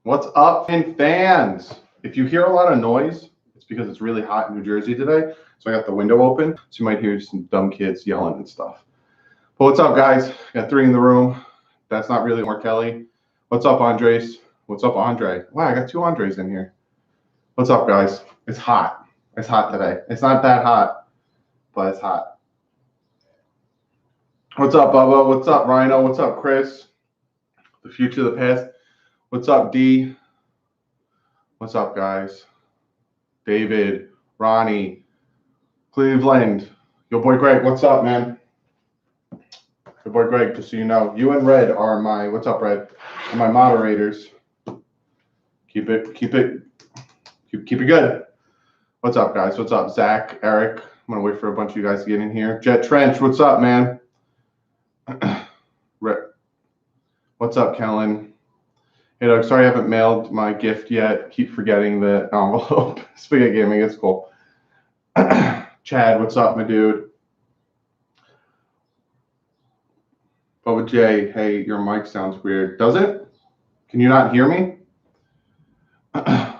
What's up, fans? If you hear a lot of noise, it's because it's really hot in New Jersey today. So I got the window open, so you might hear some dumb kids yelling and stuff. But what's up, guys? Got 3 in the room. That's not really more Kelly. What's up, Andres? What's up, Andre? Wow, I got 2 Andres in here. What's up, guys? It's hot. It's hot today. It's not that hot, but it's hot. What's up, Bubba? What's up, Rhino? What's up, Chris? The future, the past. What's up, D? What's up, guys? David, Ronnie, Cleveland, your boy Greg. What's up, man? Your boy Greg, just so you know, you and Red are my, what's up, Red? Are my moderators. Keep it good. What's up, guys? What's up, Zach, Eric? I'm gonna wait for a bunch of you guys to get in here. Jet Trench, what's up, man? What's up, Kellen? Hey, Doug, sorry I haven't mailed my gift yet. Keep forgetting the envelope. Spaghetti Gaming, it's cool. Chad, what's up, my dude? Bubba J, hey, your mic sounds weird. Does it? Can you not hear me? Let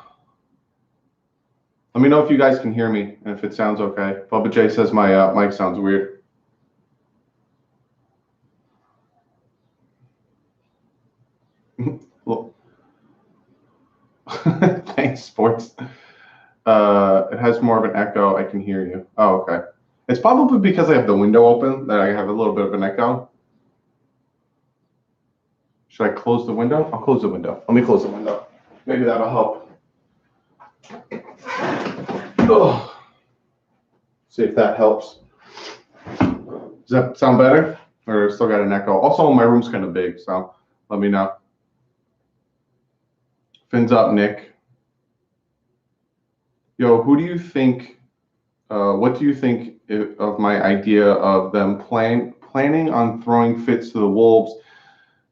me know if you guys can hear me and if it sounds okay. Bubba J says my mic sounds weird. Thanks, sports. It has more of an echo. I can hear you. Oh, okay. It's probably because I have the window open that I have a little bit of an echo. Should I close the window? I'll close the window. Let me close the window. Maybe that'll help. Oh. See if that helps. Does that sound better? Or still got an echo? Also, my room's kind of big, so let me know. Fins up, Nick. Yo, who do you think, what do you think of my idea of them planning on throwing fits to the Wolves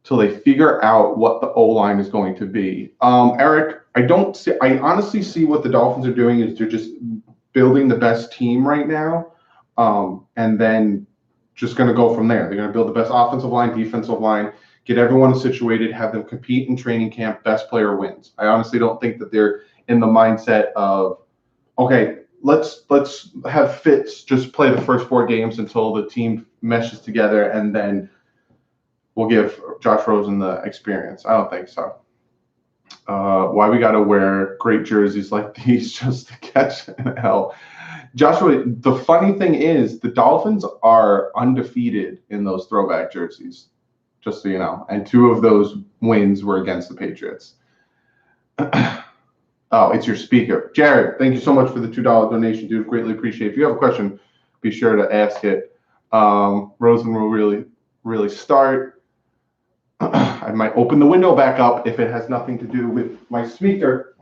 till they figure out what the O-line is going to be? Eric, I honestly see what the Dolphins are doing is they're just building the best team right now, and then just going to go from there. They're going to build the best offensive line, defensive line, get everyone situated, have them compete in training camp, best player wins. I honestly don't think that they're in the mindset of, okay, let's have Fitz just play the first 4 games until the team meshes together, and then we'll give Josh Rosen the experience. I don't think so. Why we got to wear great jerseys like these just to catch an L. Joshua, the funny thing is the Dolphins are undefeated in those throwback jerseys, just so you know. And 2 of those wins were against the Patriots. Oh, it's your speaker. Jared, thank you so much for the $2 donation, dude. Greatly appreciate it. If you have a question, be sure to ask it. Rosen will really start. I might open the window back up if it has nothing to do with my speaker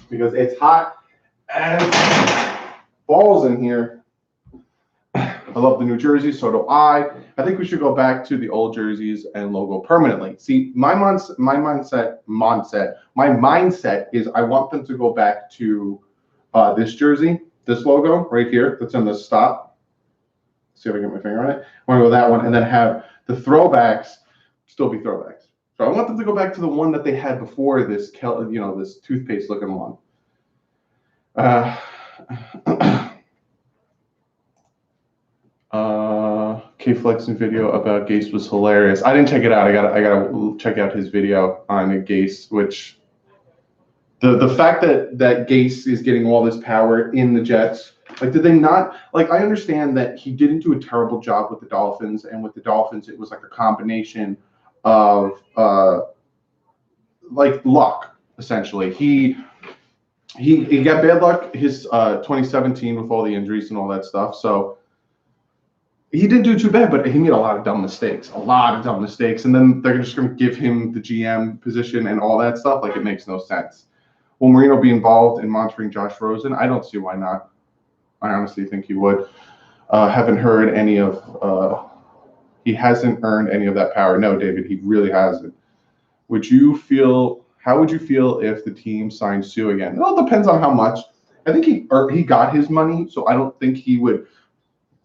because it's hot and balls in here. I love the new jerseys, so do I. I think we should go back to the old jerseys and logo permanently. See, my mindset is I want them to go back to this jersey, this logo right here that's in the stop. See if I can get my finger on it. I want to go that one and then have the throwbacks still be throwbacks. So I want them to go back to the one that they had before this, this toothpaste looking one. K-Flex's video about Gase was hilarious. I didn't check it out. I gotta check out his video on Gase, which the fact that Gase is getting all this power in the Jets, like, did they not, like, I understand that he didn't do a terrible job with the Dolphins, and with the Dolphins it was like a combination of like luck, essentially. He got bad luck his 2017 with all the injuries and all that stuff, so he didn't do too bad, but he made a lot of dumb mistakes, and then they're just going to give him the GM position and all that stuff. Like, it makes no sense. Will Marino be involved in monitoring Josh Rosen? I don't see why not. I honestly think he would. Haven't heard any of he hasn't earned any of that power. No, David, he really hasn't. How would you feel if the team signed Sue again? It all depends on how much. I think he got his money, so I don't think he would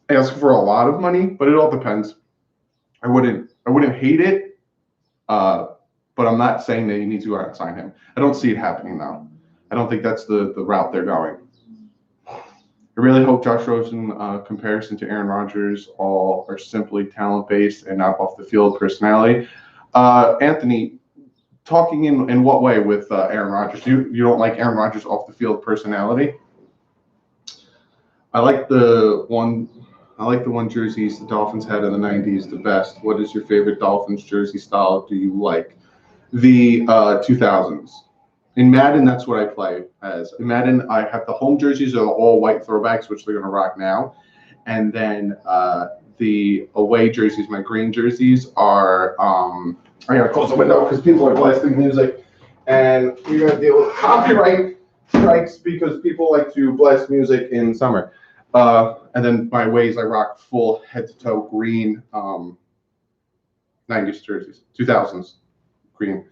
ask for a lot of money, but it all depends. I wouldn't hate it. but I'm not saying that you need to go out and sign him. I don't see it happening now. I don't think that's the route they're going. I really hope Josh Rosen comparison to Aaron Rodgers all are simply talent-based and not off-the-field personality. Anthony, talking in what way with Aaron Rodgers? You don't like Aaron Rodgers' off-the-field personality? I like the one jerseys the Dolphins had in the 90s the best. What is your favorite Dolphins jersey style do you like? The 2000s. In Madden, that's what I play as. In Madden, I have the home jerseys are all white throwbacks, which they're going to rock now. And then the away jerseys, my green jerseys, are I got to close the window because people are blasting music. And we're going to deal with copyright strikes because people like to blast music in summer. And then my ways, I rock full head-to-toe green 90s jerseys, 2000s green.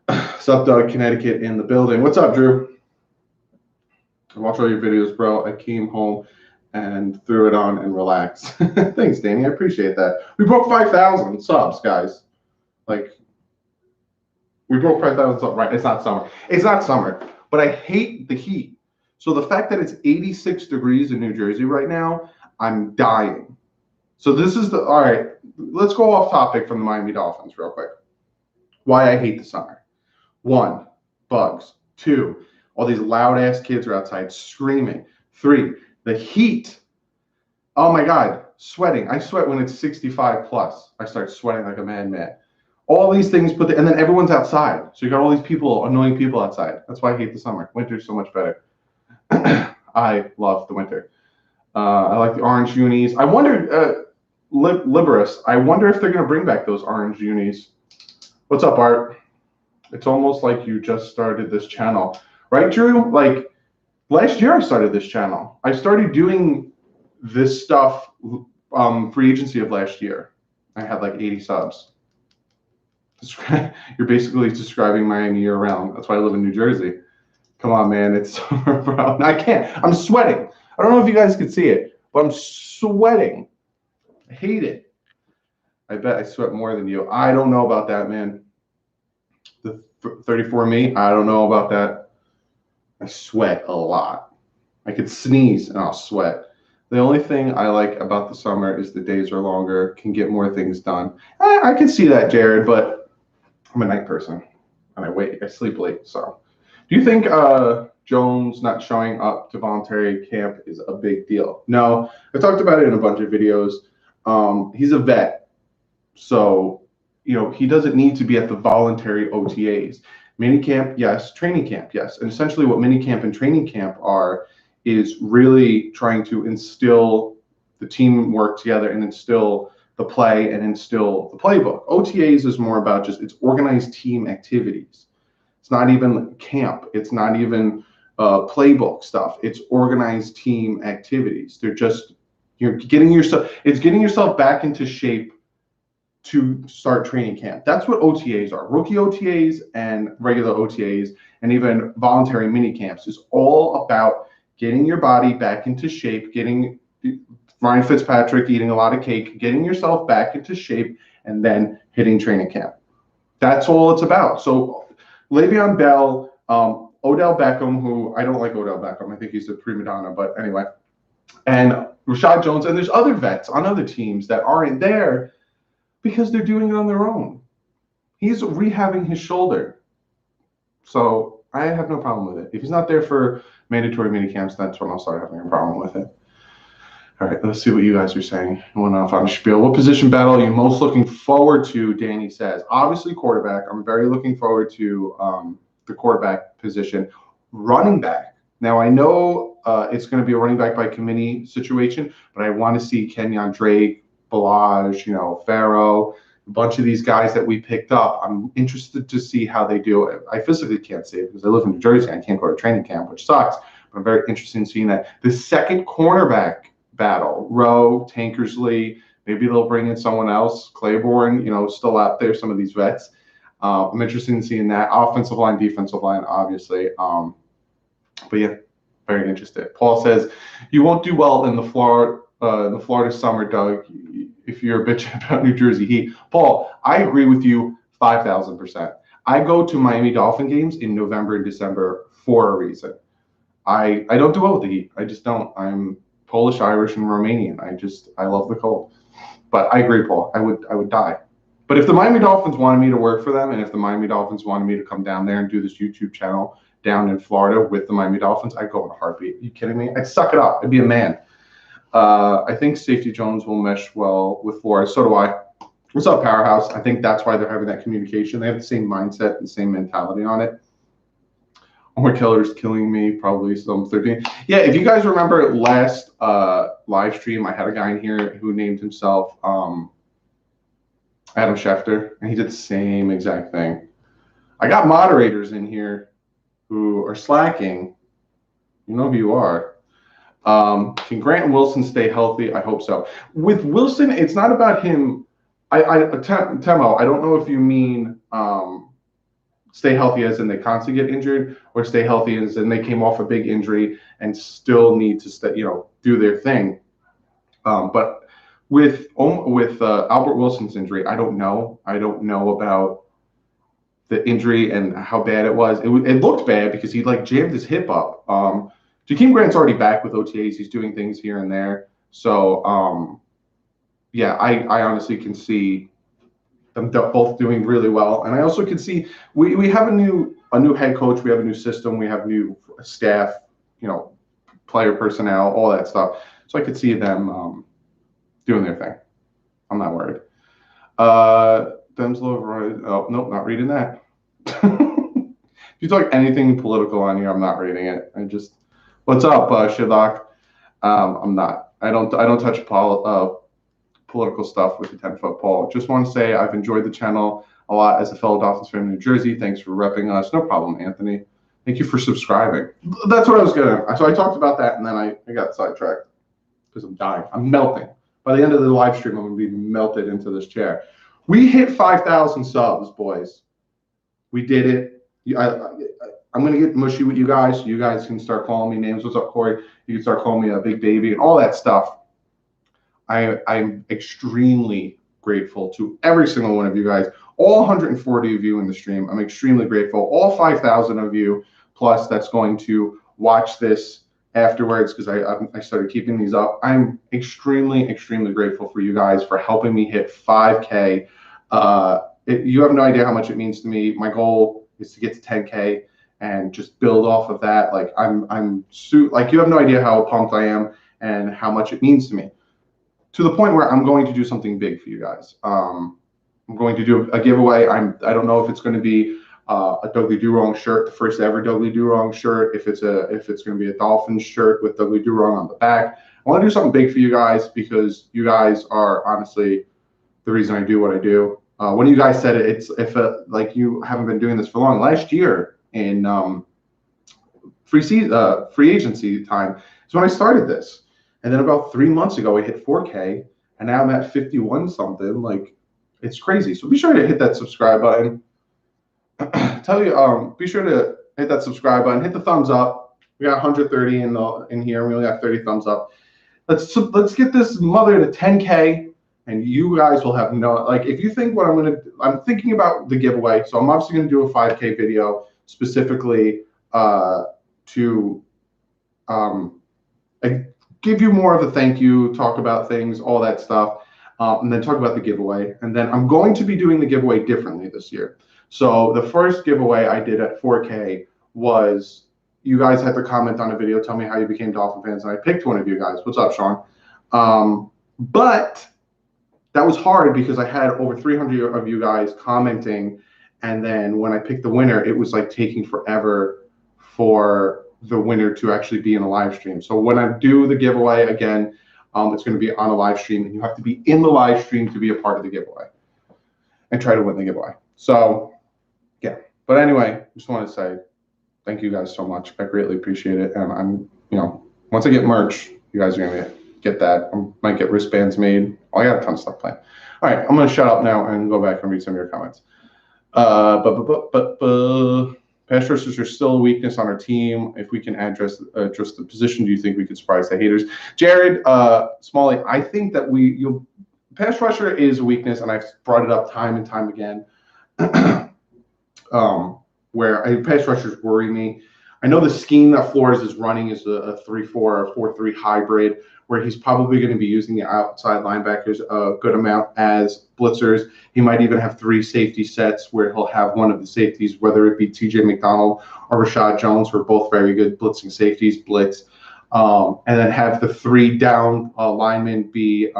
What's up, Doug? Connecticut in the building. What's up, Drew? I watch all your videos, bro. I came home and threw it on and relaxed. Thanks, Danny. I appreciate that. We broke 5,000 subs, guys. Like, we broke 5,000 subs. Right, it's not summer. It's not summer, but I hate the heat. So the fact that it's 86 degrees in New Jersey right now, I'm dying. So this is all right, let's go off topic from the Miami Dolphins real quick. Why I hate the summer. 1, bugs. 2, all these loud ass kids are outside screaming. 3, the heat. Oh my God, sweating. I sweat when it's 65 plus. I start sweating like a madman. All these things and then everyone's outside. So you got all these people, annoying people outside. That's why I hate the summer. Winter's so much better. I love the winter. I like the orange unis. I wonder, Liberus, I wonder if they're going to bring back those orange unis. What's up, Art? It's almost like you just started this channel. Right, Drew? Like, last year I started this channel. I started doing this stuff free agency of last year. I had like 80 subs. You're basically describing Miami year-round. That's why I live in New Jersey. Come on, man. It's summer, bro. I can't. I'm sweating. I don't know if you guys can see it, but I'm sweating. I hate it. I bet I sweat more than you. I don't know about that, man. The 34 me, I don't know about that. I sweat a lot. I could sneeze and I'll sweat. The only thing I like about the summer is the days are longer, can get more things done. I can see that, Jared, but I'm a night person and I sleep late. So do you think Jones not showing up to voluntary camp is a big deal? No, I talked about it in a bunch of videos. He's a vet, so he doesn't need to be at the voluntary OTAs. Minicamp, yes. Training camp, yes. And essentially what minicamp and training camp is really trying to instill the teamwork together and instill the play and instill the playbook. OTAs is more about it's organized team activities. It's not even camp. It's not even playbook stuff. It's organized team activities. They're just getting yourself back into shape to start training camp. That's what OTAs are. Rookie OTAs and regular OTAs and even voluntary mini camps is all about getting your body back into shape, getting Ryan Fitzpatrick eating a lot of cake, getting yourself back into shape, and then hitting training camp. That's all it's about. So Le'Veon Bell, Odell Beckham, who I don't like Odell Beckham. I think he's a prima donna, but anyway. And Rashad Jones, and there's other vets on other teams that aren't there because they're doing it on their own. He's rehabbing his shoulder. So I have no problem with it. If he's not there for mandatory minicamps, that's when I'll start having a problem with it. All right, let's see what you guys are saying. I went off on a spiel. What position battle are you most looking forward to, Danny says? Obviously, quarterback. I'm very looking forward to the quarterback position. Running back. Now, I know it's going to be a running back by committee situation, but I want to see Kenyon Drake, Balaj, Farrow, a bunch of these guys that we picked up. I'm interested to see how they do it. I physically can't see it because I live in New Jersey. I can't go to training camp, which sucks. But I'm very interested in seeing that. The second cornerback battle, Rowe, Tankersley, maybe they'll bring in someone else. Claiborne, still out there, some of these vets. I'm interested in seeing that. Offensive line, defensive line, obviously. But yeah, very interested. Paul says, you won't do well in the Florida summer, Doug, if you're a bitch about New Jersey heat. Paul, I agree with you 5,000%. I go to Miami Dolphin games in November and December for a reason. I don't do well with the heat. I just don't. I'm Polish, Irish, and Romanian. I love the cold. But I agree, Paul. I would die. But if the Miami Dolphins wanted me to work for them, and if the Miami Dolphins wanted me to come down there and do this YouTube channel down in Florida with the Miami Dolphins, I'd go in a heartbeat. Are you kidding me? I'd suck it up. I'd be a man. I think Safety Jones will mesh well with Flores. So do I. What's up, Powerhouse? I think that's why they're having that communication. They have the same mindset and same mentality on it. More killers killing me, probably some 13. Yeah, if you guys remember last live stream, I had a guy in here who named himself Adam Schefter, and he did the same exact thing. I got moderators in here who are slacking. You know who you are. Can Grant and Wilson stay healthy? I hope so. With Wilson, it's not about him. Temo, I don't know if you mean stay healthy as in they constantly get injured, or stay healthy as in they came off a big injury and still need to stay, do their thing. But with Albert Wilson's injury, I don't know. I don't know about the injury and how bad it was. It looked bad because he jammed his hip up. Jakeem Grant's already back with OTAs. He's doing things here and there. So yeah, I honestly can see them both doing really well, and I also can see we have a new head coach, we have a new system, we have new staff, player personnel, all that stuff. So I could see them doing their thing. I'm not worried. Denslow, oh nope, not reading that. If you talk anything political on here, I'm not reading it. What's up, Shidlock? I'm not. I don't touch political stuff with the 10-foot pole. Just want to say I've enjoyed the channel a lot as a fellow Dolphins fan in New Jersey. Thanks for repping us. No problem, Anthony. Thank you for subscribing. That's what I was going to. So I talked about that, and then I got sidetracked because I'm dying. I'm melting. By the end of the live stream, I'm going to be melted into this chair. We hit 5,000 subs, boys. We did it. I'm going to get mushy with you guys. You guys can start calling me names. What's up, Corey? You can start calling me a big baby and all that stuff. I'm extremely grateful to every single one of you guys, all 140 of you in the stream. I'm extremely grateful. All 5,000 of you plus that's going to watch this afterwards, because I started keeping these up. I'm extremely, extremely grateful for you guys for helping me hit 5K. You have no idea how much it means to me. My goal is to get to 10K and just build off of that. You have no idea how pumped I am and how much it means to me. To the point where I'm going to do something big for you guys. I'm going to do a giveaway. I don't know if it's going to be a DouglieDoWrong shirt, the first ever DouglieDoWrong shirt. If it's going to be a Dolphins shirt with DouglieDoWrong on the back. I want to do something big for you guys because you guys are honestly the reason I do what I do. One of you guys said it. Like you haven't been doing this for long. Last year in free agency time is when I started this. And then about 3 months ago, I hit 4K, and now I'm at 51 something. It's crazy. So be sure to hit that subscribe button. Be sure to hit that subscribe button. Hit the thumbs up. We got 130 in here. We only got 30 thumbs up. Let's get this mother to 10K, and you guys will have if you think I'm thinking about the giveaway. So I'm obviously gonna do a 5K video specifically to give you more of a thank you, talk about things, all that stuff, and then talk about the giveaway. And then I'm going to be doing the giveaway differently this year. So the first giveaway I did at 4K was you guys had to comment on a video, tell me how you became Dolphin fans, and I picked one of you guys. What's up, Sean? But that was hard because I had over 300 of you guys commenting, and then when I picked the winner, it was taking forever for the winner to actually be in a live stream. So when I do the giveaway again, it's going to be on a live stream, and you have to be in the live stream to be a part of the giveaway and try to win the giveaway. So yeah, but anyway, just want to say thank you guys so much. I greatly appreciate it. And I'm, once I get merch, you guys are going to get that. I might get wristbands made. I got a ton of stuff planned. All right, I'm going to shut up now and go back and read some of your comments. Pass rushers are still a weakness on our team. If we can address the position, do you think we could surprise the haters? Jared Smalley, I think that pass rusher is a weakness, and I've brought it up time and time again. where pass rushers worry me. I know the scheme that Flores is running is a 3-4 or 4-3 hybrid, where he's probably going to be using the outside linebackers a good amount as blitzers. He might even have 3 safety sets where he'll have one of the safeties, whether it be TJ McDonald or Rashad Jones, who are both very good blitzing safeties, blitz, and then have the 3 down linemen be,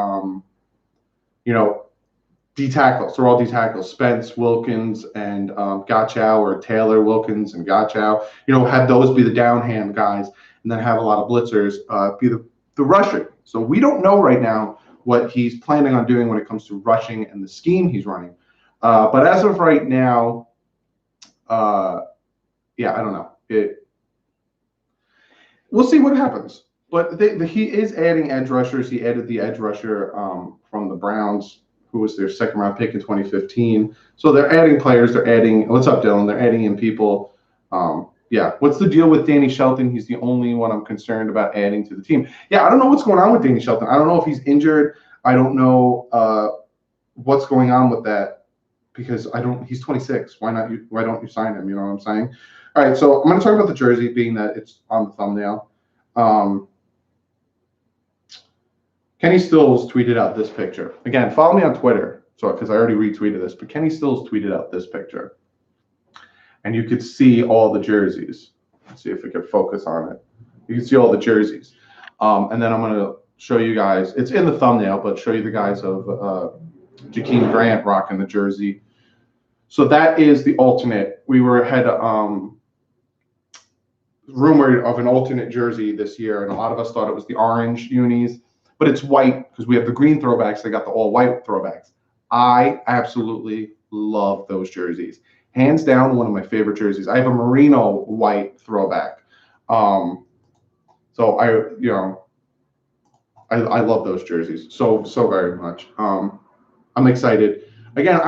D tackles. They're all D tackles. Spence, Wilkins, and Gotchow, or Taylor, Wilkins, and Gotchow. Have those be the downhand guys, and then have a lot of blitzers be the rusher. So we don't know right now what he's planning on doing when it comes to rushing and the scheme he's running. But as of right now, I don't know. We'll see what happens. But he is adding edge rushers. He added the edge rusher from the Browns, who was their second-round pick in 2015. So they're adding players. They're adding – what's up, Dylan? They're adding in people. What's the deal with Danny Shelton? He's the only one I'm concerned about adding to the team. Yeah, I don't know what's going on with Danny Shelton. I don't know if he's injured. I don't know what's going on with that, because he's 26. Why don't you sign him? You know what I'm saying? All right, so I'm going to talk about the jersey, being that it's on the thumbnail. Kenny Stills tweeted out this picture. Again, follow me on Twitter, because I already retweeted this, but Kenny Stills tweeted out this picture. And you could see all the jerseys. Let's see if we could focus on it. You can see all the jerseys. And then I'm going to show you guys, it's in the thumbnail, but show you the guys of Jakeem Grant rocking the jersey. So that is the alternate. We had rumored of an alternate jersey this year, and a lot of us thought it was the orange unis. But it's white, because we have the green throwbacks. They got the all-white throwbacks. I absolutely love those jerseys. Hands down, one of my favorite jerseys. I have a merino white throwback. So I love those jerseys so very much. I'm excited. Again,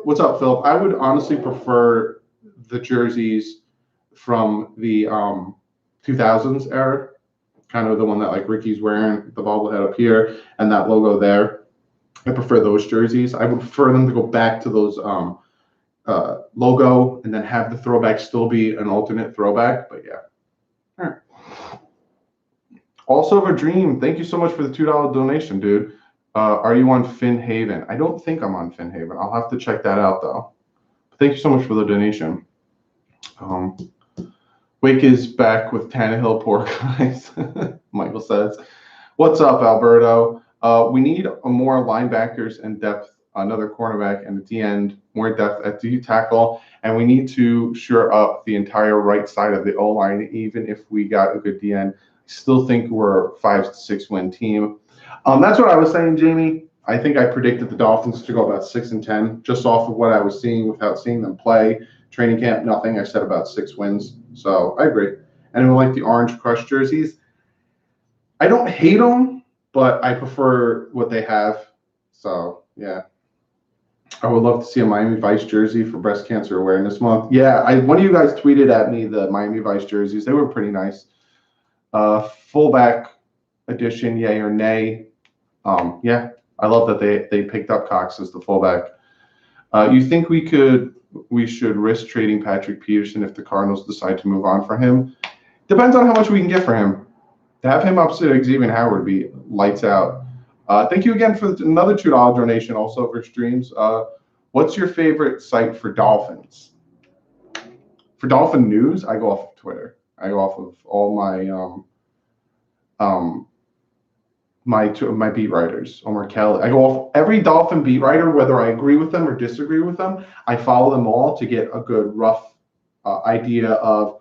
what's up, Philip? I would honestly prefer the jerseys from the 2000s era. Kind of the one that like Ricky's wearing, the bobblehead up here, and that logo there. I prefer those jerseys. I would prefer them to go back to those logo, and then have the throwback still be an alternate throwback. But yeah. All right. Also, of a dream. Thank you so much for the $2 donation, dude. Are you on FinHaven? I don't think I'm on FinHaven. I'll have to check that out though. But thank you so much for the donation. Wake is back with Tannehill, poor guys. Michael says, "What's up, Alberto? We need more linebackers and depth, another cornerback, and at the end, more depth at D tackle, and we need to shore up the entire right side of the O-line. Even if we got a good DN, I still think we're a 5 to 6 win team." That's what I was saying, Jamie. I think I predicted the Dolphins to go about 6-10, just off of what I was seeing without seeing them play. Training camp, nothing. I said about 6 wins. So I agree. Anyone like the orange crush jerseys? I don't hate them, but I prefer what they have. So, yeah. I would love to see a Miami Vice jersey for Breast Cancer Awareness Month. Yeah, one of you guys tweeted at me the Miami Vice jerseys. They were pretty nice. Fullback edition, yay or nay? Yeah, I love that they picked up Cox as the fullback. You think we should risk trading Patrick Peterson if the Cardinals decide to move on for him? Depends on how much we can get for him. To have him opposite Xavier Howard would be lights out. Thank you again for another $2 donation, also for streams. What's your favorite site for Dolphins? For Dolphin news, I go off of Twitter. I go off of all my beat writers, Omar Kelly. I go off every Dolphin beat writer, whether I agree with them or disagree with them. I follow them all to get a good rough idea of,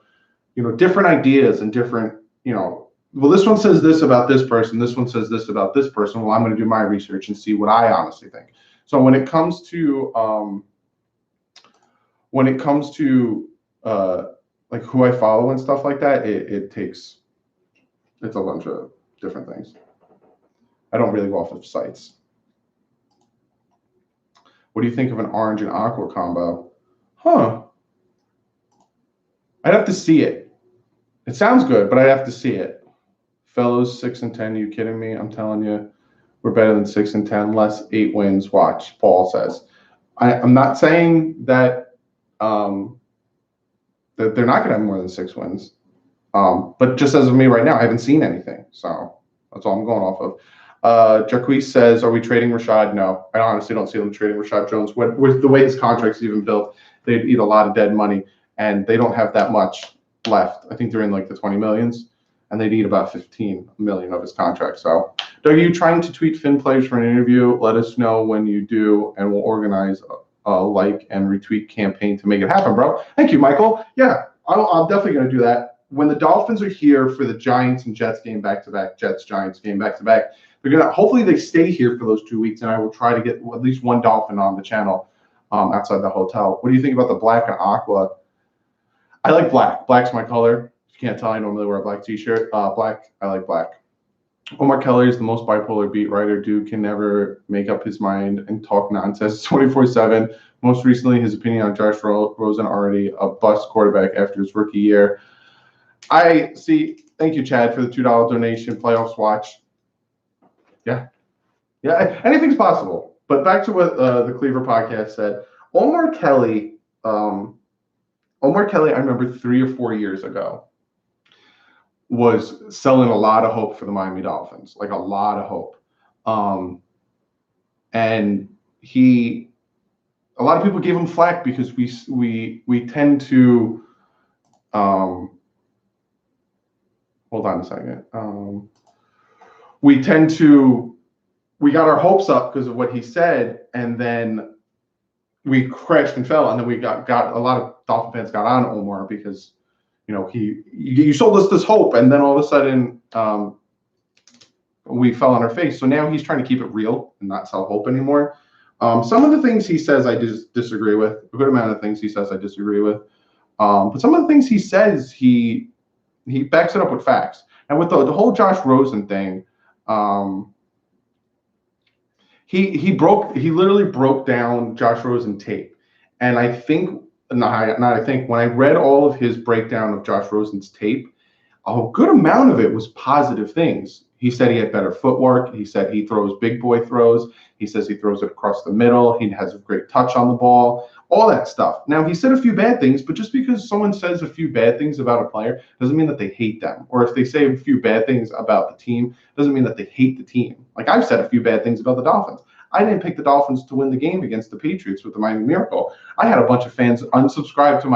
different ideas and different, well, this one says this about this person. This one says this about this person. Well, I'm going to do my research and see what I honestly think. So when it comes to like who I follow and stuff like that, it's a bunch of different things. I don't really go off of sites. What do you think of an orange and aqua combo? I'd have to see it. It sounds good, but I'd have to see it. Fellows, 6-10. Are you kidding me? I'm telling you, we're better than 6-10. Less 8 wins. Watch, Paul says. I'm not saying that that they're not going to have more than 6 wins. But just as of me right now, I haven't seen anything. So that's all I'm going off of. Jacques says, are we trading Rashad? No, I honestly don't see them trading Rashad Jones. With the way his contract's even built, they'd eat a lot of dead money, and they don't have that much left. I think they're in like the 20 millions, and they'd eat about 15 million of his contract. So, Doug, are you trying to tweet Finn players for an interview? Let us know when you do, and we'll organize a like and retweet campaign to make it happen, bro. Thank you, Michael. Yeah, I'm definitely going to do that. When the Dolphins are here for the Giants and Jets game back-to-back, Jets-Giants game back-to-back, they're going to, hopefully they stay here for those 2 weeks, and I will try to get at least one Dolphin on the channel outside the hotel. What do you think about the black and aqua? I like black. Black's my color. If you can't tell, I normally wear a black t-shirt. Black, I like black. Omar Kelly is the most bipolar beat writer. Dude can never make up his mind and talk nonsense 24/7. Most recently, his opinion on Josh Rosen, already a bust quarterback after his rookie year. I see. Thank you, Chad, for the $2 donation. Playoffs watch. Yeah. Anything's possible. But back to what the Cleaver podcast said. Omar Kelly, I remember 3 or 4 years ago, was selling a lot of hope for the Miami Dolphins, like a lot of hope. And a lot of people gave him flack because we tend to. Hold on a second. We got our hopes up because of what he said, and then we crashed and fell, and then we got a lot of Dolphin fans got on Omar because, you sold us this hope, and then all of a sudden we fell on our face. So now he's trying to keep it real and not sell hope anymore. Some of the things he says I just disagree with. A good amount of things he says I disagree with. But some of the things he says, he backs it up with facts. And with the whole Josh Rosen thing, he literally broke down Josh Rosen tape. And I think, when I read all of his breakdown of Josh Rosen's tape, a good amount of it was positive things. He said he had better footwork. He said he throws big boy throws. He says he throws it across the middle. He has a great touch on the ball, all that stuff. Now, he said a few bad things, but just because someone says a few bad things about a player doesn't mean that they hate them. Or if they say a few bad things about the team, doesn't mean that they hate the team. Like I've said a few bad things about the Dolphins. I didn't pick the Dolphins to win the game against the Patriots with the Miami Miracle. I had a bunch of fans unsubscribe to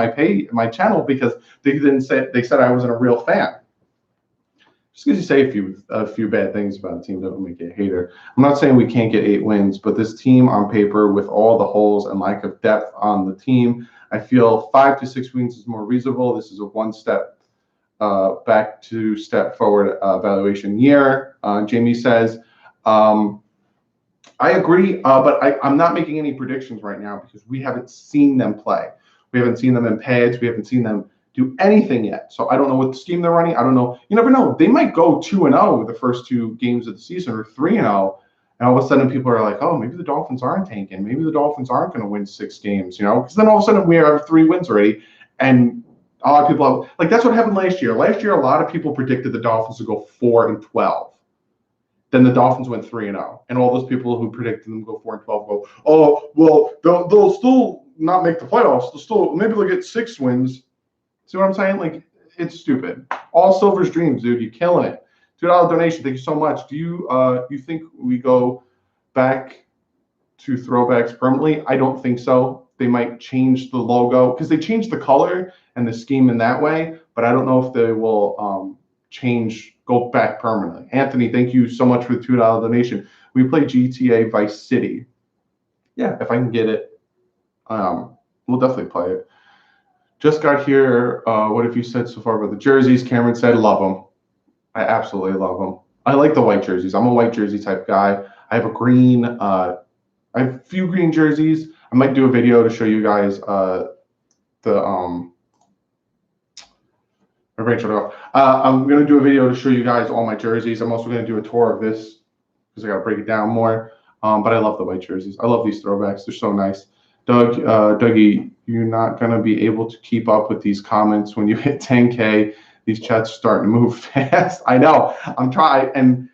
my channel because they said I wasn't a real fan. Just because you say a few bad things about a team doesn't make you a hater. I'm not saying we can't get 8 wins, but this team on paper, with all the holes and lack of depth on the team, I feel 5 to 6 wins is more reasonable. This is a one step back, 2 step forward evaluation year. Jamie says, I agree, but I'm not making any predictions right now because we haven't seen them play. We haven't seen them in pads. We haven't seen them do anything yet. So I don't know what scheme they're running. I don't know. You never know. They might go 2-0 the first 2 games of the season, or 3-0, and all of a sudden people are like, oh, maybe the Dolphins aren't tanking. Maybe the Dolphins aren't going to win 6 games, because then all of a sudden we have 3 wins already, and a lot of people have, like, that's what happened last year. Last year, a lot of people predicted the Dolphins to go 4-12. Then the Dolphins went 3-0, and all those people who predicted them go 4-12 go, oh, well, they'll still not make the playoffs. Maybe they'll get 6 wins. See what I'm saying? Like, it's stupid. All Silver's dreams, dude. You're killing it. $2 donation. Thank you so much. Do you think we go back to throwbacks permanently? I don't think so. They might change the logo because they changed the color and the scheme in that way, but I don't know if they will go back permanently. Anthony, thank you so much for the $2 donation. We play GTA Vice City. Yeah, if I can get it, we'll definitely play it. Just got here. What have you said so far about the jerseys? Cameron said, love them. I absolutely love them. I like the white jerseys. I'm a white jersey type guy. I have a green. I have a few green jerseys. I might do a video to show you guys I'm going to do a video to show you guys all my jerseys. I'm also going to do a tour of this because I got to break it down more. But I love the white jerseys. I love these throwbacks. They're so nice. Dougie, you're not going to be able to keep up with these comments when you hit 10K. These chats are starting to move fast. I know. I'm trying, and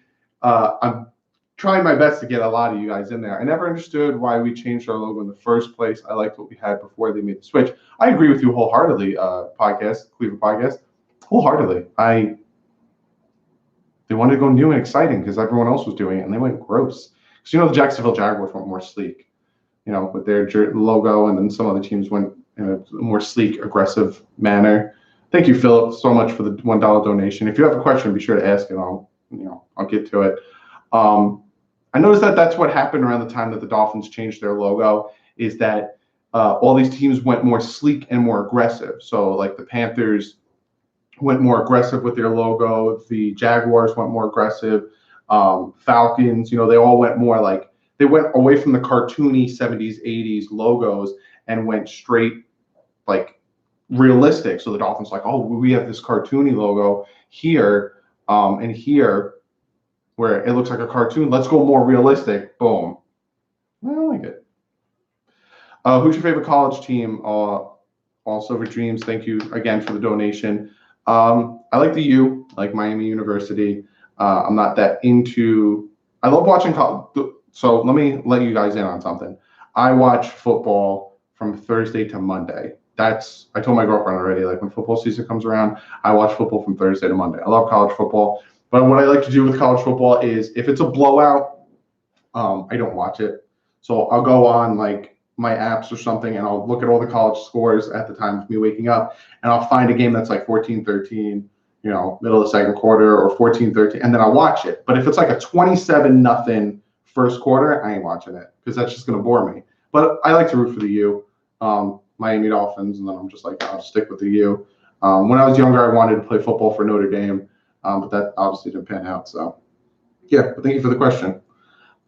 trying my best to get a lot of you guys in there. I never understood why we changed our logo in the first place. I liked what we had before they made the switch. I agree with you wholeheartedly, Cleveland podcast. Wholeheartedly. They wanted to go new and exciting because everyone else was doing it, and they went gross. Because, the Jacksonville Jaguars went more sleek, with their logo, and then some other teams went in a more sleek, aggressive manner. Thank you, Philip, so much for the $1 donation. If you have a question, be sure to ask it. I'll get to it. I noticed that that's what happened around the time that the Dolphins changed their logo, is that all these teams went more sleek and more aggressive. So, like the Panthers went more aggressive with their logo. The Jaguars went more aggressive. Falcons, they all went more like, they went away from the cartoony 70s, 80s logos and went straight like realistic. So the Dolphins like, oh, we have this cartoony logo here and here where it looks like a cartoon. Let's go more realistic. Boom. I like it. Who's your favorite college team? All Silver Dreams. Thank you again for the donation. I like the U, like Miami University. I'm not that into. I love watching college. So let me let you guys in on something. I watch football from Thursday to Monday. I told my girlfriend already, like when football season comes around, I watch football from Thursday to Monday. I love college football. But what I like to do with college football is if it's a blowout, I don't watch it. So I'll go on like my apps or something and I'll look at all the college scores at the time of me waking up and I'll find a game that's like 14-13, middle of the second quarter or 14-13, and then I'll watch it. But if it's like a 27-0 first quarter, I ain't watching it because that's just going to bore me. But I like to root for the U, Miami Dolphins, and then I'm just like, I'll stick with the U. When I was younger, I wanted to play football for Notre Dame, but that obviously didn't pan out. So, yeah, but thank you for the question.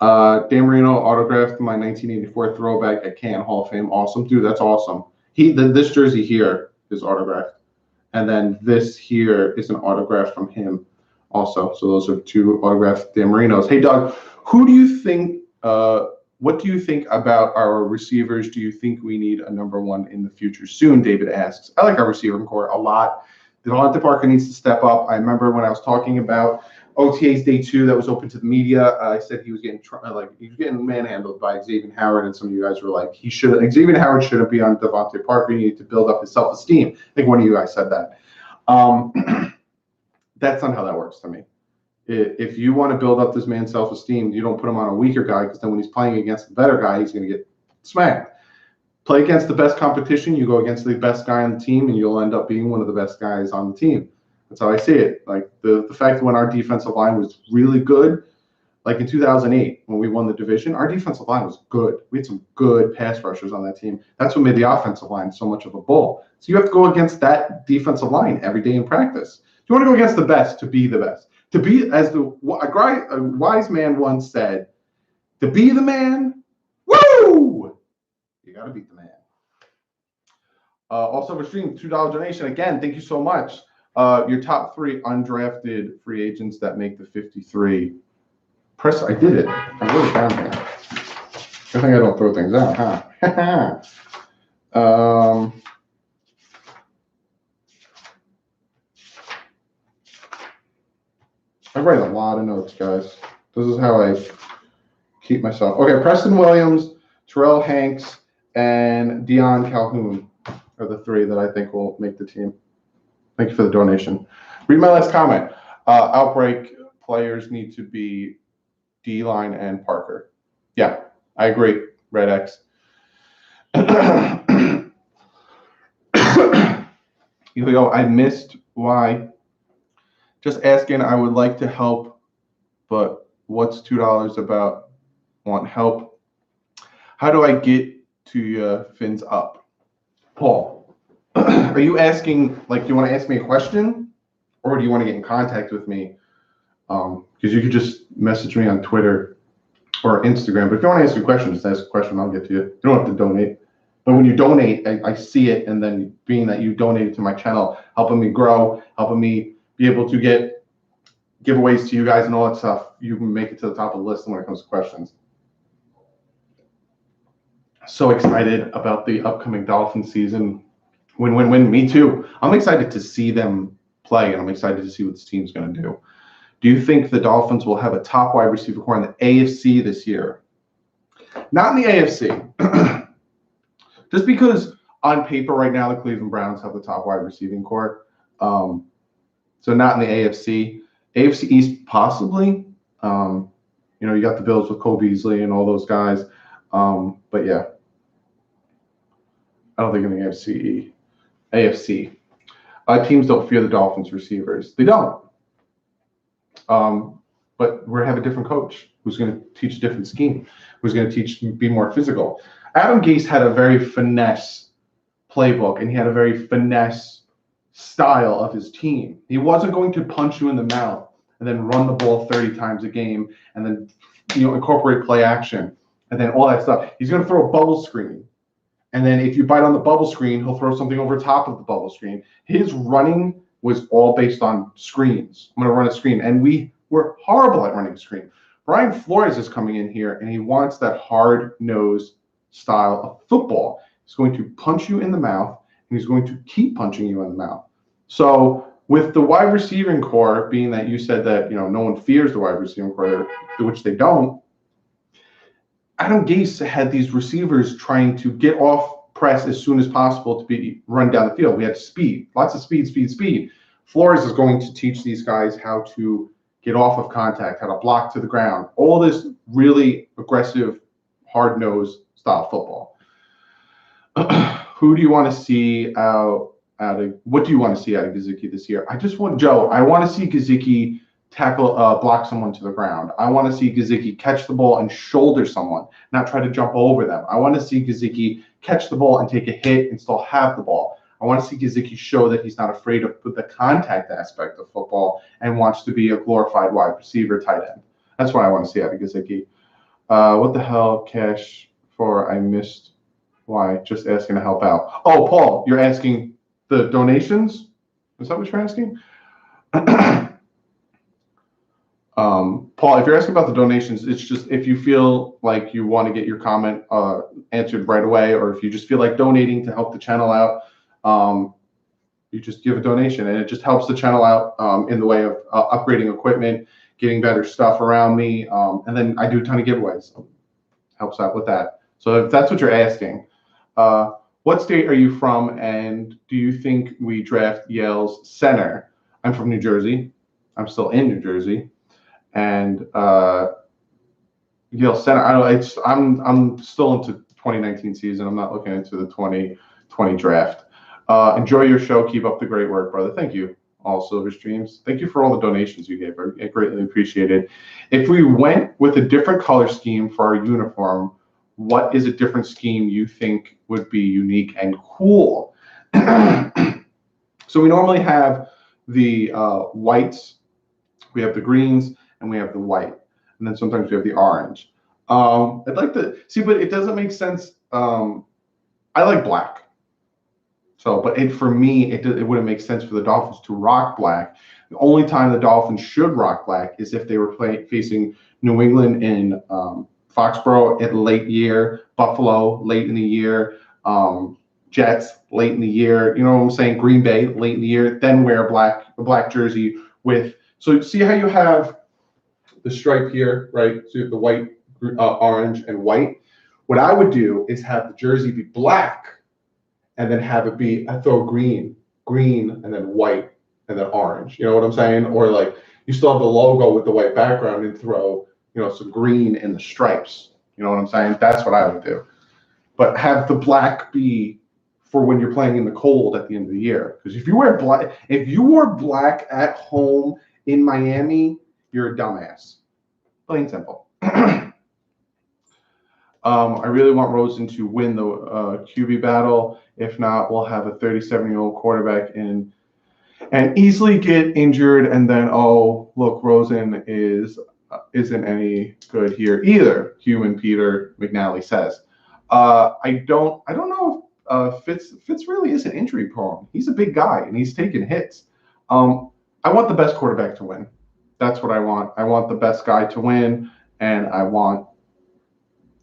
Dan Marino autographed my 1984 throwback at Canton Hall of Fame. Awesome. Dude, that's awesome. This jersey here is autographed. And then this here is an autograph from him also. So those are two autographed Dan Marinos. Hey, Doug, who do you think, what do you think about our receivers? Do you think we need a number one in the future soon? David asks. I like our receiver core a lot. Devontae Parker needs to step up. I remember when I was talking about OTA's day 2 that was open to the media. I said he was getting manhandled by Xavier Howard, and some of you guys were like, Xavier Howard shouldn't be on Devontae Parker. You need to build up his self-esteem. I think one of you guys said that. That's not how that works to me. If you want to build up this man's self-esteem, you don't put him on a weaker guy, because then when he's playing against the better guy, he's going to get smacked. Play against the best competition. You go against the best guy on the team, and you'll end up being one of the best guys on the team. That's how I see it. Like the fact that when our defensive line was really good, like in 2008 when we won the division, our defensive line was good. We had some good pass rushers on that team. That's what made the offensive line so much of a bull. So you have to go against that defensive line every day in practice. You want to go against the best to be the best. To be, as a wise man once said, to be the man, woo! You got to beat the man. Also, we're streaming $2 donation. Again, thank you so much. Your top 3 undrafted free agents that make the 53. I did it. I wrote it down here. I think I don't throw things out, huh? I write a lot of notes, guys. This is how I keep myself. Okay, Preston Williams, Terrell Hanks, and Deion Calhoun are the 3 that I think will make the team. Thank you for the donation. Read my last comment. Outbreak players need to be D-line and Parker. Yeah, I agree. Red X. Yo, I missed why. Just asking, I would like to help, but what's $2 about? Want help? How do I get to fins up? Paul, are you asking, like, do you want to ask me a question, or do you want to get in contact with me? Because you could just message me on Twitter or Instagram. But if you want to ask a question, just ask a question. I'll get to you. You don't have to donate. But when you donate, I see it, and then being that you donated to my channel, helping me grow, helping me be able to get giveaways to you guys and all that stuff, you can make it to the top of the list when it comes to questions. So excited about the upcoming Dolphin season. Win. Me too. I'm excited to see them play, and I'm excited to see what this team's going to do. Do you think the Dolphins will have a top wide receiver core in the AFC this year? Not in the AFC. Just because on paper right now, the Cleveland Browns have the top wide receiving core. So not in the AFC. AFC East, possibly. You got the Bills with Cole Beasley and all those guys. But yeah, I don't think in the AFC. Teams don't fear the Dolphins receivers. They don't. But we have a different coach who's going to teach a different scheme, who's going to be more physical. Adam Gase had a very finesse playbook, and he had a very finesse style of his team. He wasn't going to punch you in the mouth and then run the ball 30 times a game and then incorporate play action and then all that stuff. He's going to throw a bubble screen. And then if you bite on the bubble screen, he'll throw something over top of the bubble screen. His running was all based on screens. I'm going to run a screen. And we were horrible at running a screen. Brian Flores is coming in here, and he wants that hard-nosed style of football. He's going to punch you in the mouth, and he's going to keep punching you in the mouth. So with the wide receiving core, being that you said that no one fears the wide receiving core, which they don't, Adam Gase had these receivers trying to get off press as soon as possible to be run down the field. We had speed, lots of speed. Flores is going to teach these guys how to get off of contact, how to block to the ground, all this really aggressive, hard-nosed style football. Who do you want to see what do you want to see out of Gesicki this year? I want to see Gesicki block someone to the ground. I want to see Gesicki catch the ball and shoulder someone, not try to jump over them. I want to see Gesicki catch the ball and take a hit and still have the ball. I want to see Gesicki show that he's not afraid of the contact aspect of football and wants to be a glorified wide receiver tight end. That's what I want to see out of Gesicki. What the hell, cash for I missed? Why? Just asking to help out. Oh, Paul, you're asking the donations? Is that what you're asking? Paul, if you're asking about the donations, it's just if you feel like you want to get your comment answered right away, or if you just feel like donating to help the channel out, you just give a donation, and it just helps the channel out in the way of upgrading equipment, getting better stuff around me, and then I do a ton of giveaways. So helps out with that. So if that's what you're asking, what state are you from, and do you think we draft Yale's center? I'm from New Jersey. I'm still in New Jersey. And Yale center, I'm still into 2019 season. I'm not looking into the 2020 draft. Enjoy your show. Keep up the great work, brother. Thank you, all Silver Streams. Thank you for all the donations you gave. I greatly appreciate it. If we went with a different color scheme for our uniform, what is a different scheme you think would be unique and cool? So we normally have the whites, we have the greens, and we have the white, and then sometimes we have the orange. I'd like to see, but it doesn't make sense. I like black. So, but for me, it wouldn't make sense for the Dolphins to rock black. The only time the Dolphins should rock black is if they were facing New England in Foxborough at late year, Buffalo late in the year, Jets late in the year. You know what I'm saying? Green Bay late in the year. Then wear a black jersey with. So see how you have the stripe here, right? So you have the white, orange, and white. What I would do is have the jersey be black, and then have it be, I throw green, and then white, and then orange. You know what I'm saying? Or like you still have the logo with the white background and throw, some green in the stripes. You know what I'm saying? That's what I would do. But have the black be for when you're playing in the cold at the end of the year. Because if you wore black at home in Miami, you're a dumbass. Plain simple. I really want Rosen to win the QB battle. If not, we'll have a 37-year-old quarterback in and easily get injured. And then, oh, look, Rosen isn't any good here either. Human Peter McNally says. I don't know if Fitz really isn't injury prone. He's a big guy and he's taking hits. I want the best quarterback to win. That's what I want. I want the best guy to win, and I want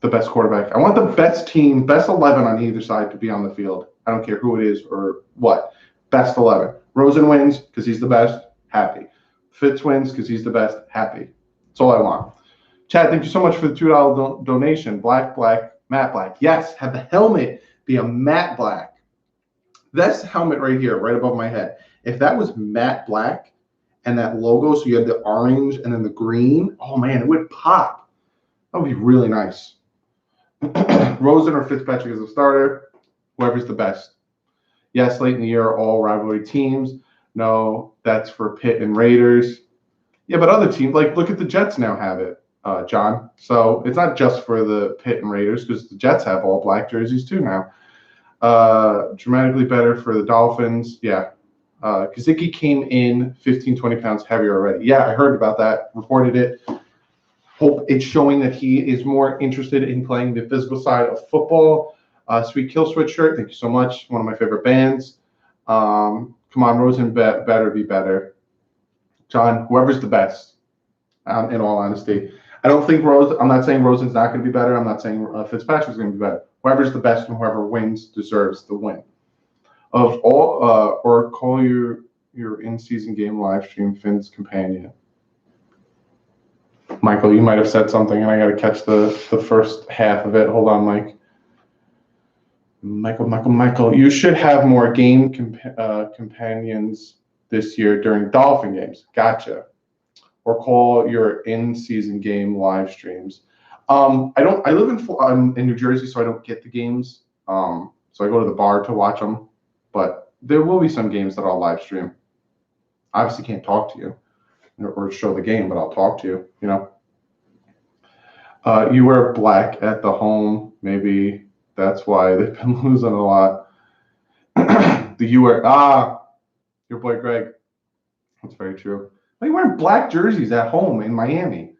the best quarterback. I want the best team, best 11 on either side to be on the field. I don't care who it is or what. Best 11. Rosen wins because he's the best. Happy. Fitz wins because he's the best. Happy. That's all I want. Chad, thank you so much for the $2 donation. Black, matte black. Yes, have the helmet be a matte black. This helmet right here, right above my head. If that was matte black and that logo, so you had the orange and then the green, oh man, it would pop. That would be really nice. Rosen or Fitzpatrick as a starter, whoever's the best. Yes, late in the year, all rivalry teams. No, that's for Pitt and Raiders. Yeah, but other teams, like look at the Jets now have it, John. So it's not just for the Pitt and Raiders because the Jets have all black jerseys too now. Dramatically better for the Dolphins. Yeah. Kazicki came in 15, 20 pounds heavier already. Yeah, I heard about that, reported it. Hope it's showing that he is more interested in playing the physical side of football. Sweet Kill Switch shirt, thank you so much. One of my favorite bands. Come on, Rosen, better be better. John, whoever's the best, in all honesty. I don't think I'm not saying Rosen's not going to be better. I'm not saying Fitzpatrick's going to be better. Whoever's the best and whoever wins deserves the win. Of all, or call your in-season game live stream Finn's companion. Michael, you might have said something, and I got to catch the first half of it. Hold on, Mike. Michael, you should have more game companions this year during Dolphin games. Gotcha. Or call your in-season game live streams. I live in New Jersey, so I don't get the games. So I go to the bar to watch them. But there will be some games that I'll live stream. Obviously can't talk to you or show the game, but I'll talk to you, you know. You wear black at the home. Maybe that's why they've been losing a lot. You wear, your boy Greg. That's very true. Why are you wearing black jerseys at home in Miami?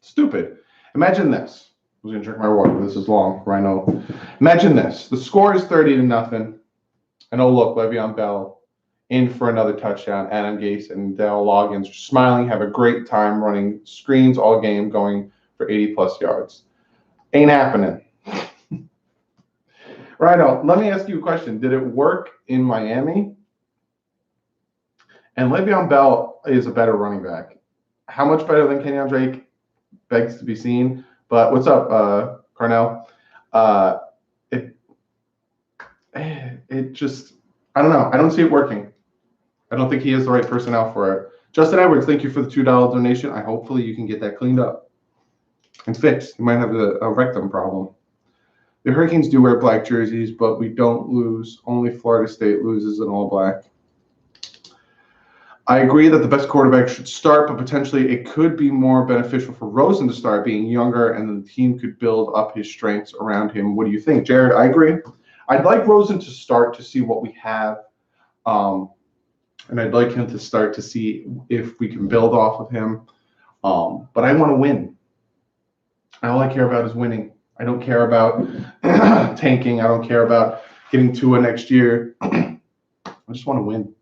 Stupid. Imagine this. I was going to drink my water. This is long, Rhino. Imagine this. The score is 30-0. And oh, look, Le'Veon Bell in for another touchdown. Adam Gase and Dale Loggins are smiling, have a great time running screens all game, going for 80-plus yards. Ain't happening. Rhino, let me ask you a question. Did it work in Miami? And Le'Veon Bell is a better running back. How much better than Kenyon Drake begs to be seen. But what's up, Carnell? It just, I don't know. I don't see it working. I don't think he has the right personnel for it. Justin Edwards, thank you for the $2 donation. Hopefully you can get that cleaned up and fixed. You might have a rectum problem. The Hurricanes do wear black jerseys, but we don't lose. Only Florida State loses in all black. I agree that the best quarterback should start, but potentially it could be more beneficial for Rosen to start being younger, and then the team could build up his strengths around him. What do you think, Jared? I agree. I'd like Rosen to start to see what we have, and I'd like him to start to see if we can build off of him. But I want to win. All I care about is winning. I don't care about tanking. I don't care about getting to a next year. I just want to win.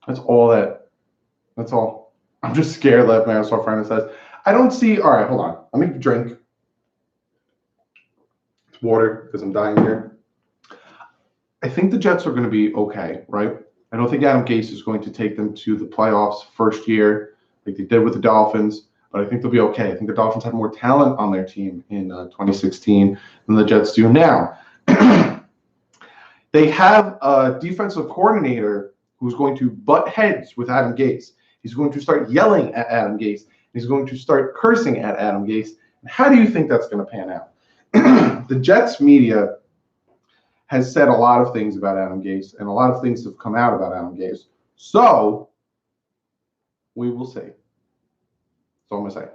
That's all. That's all. I'm just scared that my assault friend says. I don't see. All right, hold on. Let me drink. It's water because I'm dying here. I think the Jets are going to be okay, right? I don't think Adam Gase is going to take them to the playoffs first year like they did with the Dolphins, but I think they'll be okay. I think the Dolphins had more talent on their team in 2016 than the Jets do now. They have a defensive coordinator who's going to butt heads with Adam Gase. He's going to start yelling at Adam Gase. He's going to start cursing at Adam Gase. And how do you think that's going to pan out? The Jets media has said a lot of things about Adam Gase, and a lot of things have come out about Adam Gase. So we will see. That's all I'm going to say.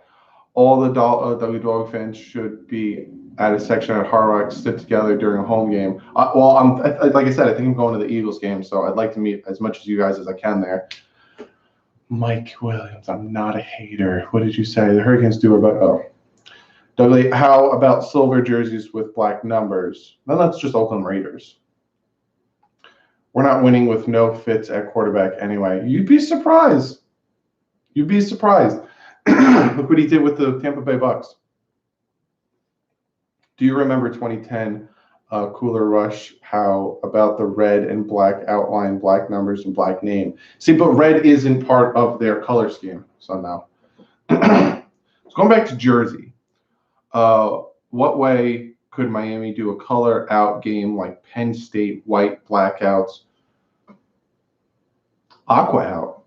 All the DouglieDoWrong fans should be at a section at Hard Rock, sit together during a home game. Like I said, I think I'm going to the Eagles game, so I'd like to meet as much of you guys as I can there. Mike Williams, I'm not a hater. What did you say? The Hurricanes do about Dougie, how about silver jerseys with black numbers? Well, that's just Oakland Raiders. We're not winning with no Fitz at quarterback anyway. You'd be surprised. You'd be surprised. Look what he did with the Tampa Bay Bucks. Do you remember 2010 Cooler Rush, how about the red and black outline, black numbers, and black name? See, but red isn't part of their color scheme. So now, so going back to Jersey, what way could Miami do a color out game like Penn State, white, blackouts, aqua out?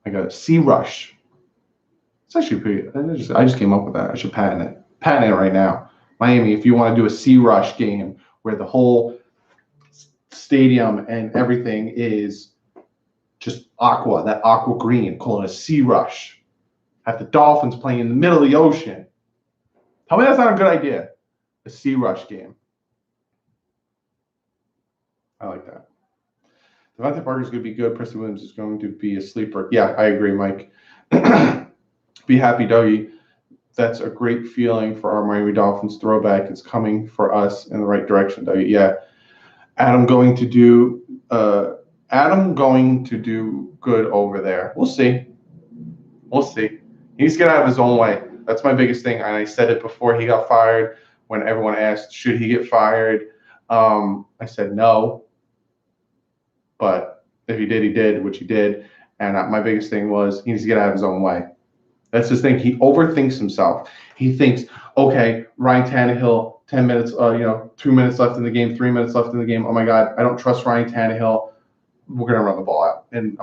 I got a sea rush. It's actually pretty. I just came up with that. I should patent it. Patent it right now. Miami, if you want to do a sea rush game where the whole stadium and everything is just aqua, that aqua green, call it a sea rush. Have the Dolphins playing in the middle of the ocean. Tell me that's not a good idea. A sea rush game. I like that. Devontae Parker is going to be good. Preston Williams is going to be a sleeper. Yeah, I agree, Mike. Be happy, Dougie. That's a great feeling for our Miami Dolphins throwback. It's coming for us in the right direction, Dougie. Yeah. Adam going to do good over there. We'll see. We'll see. He needs to get out of his own way. That's my biggest thing. And I said it before he got fired when everyone asked, should he get fired? I said no. But if he did, he did, which he did. And my biggest thing was he needs to get out of his own way. That's his thing. He overthinks himself. He thinks, okay, Ryan Tannehill, 10 minutes, 2 minutes left in the game, 3 minutes left in the game. Oh my God, I don't trust Ryan Tannehill. We're gonna run the ball out. And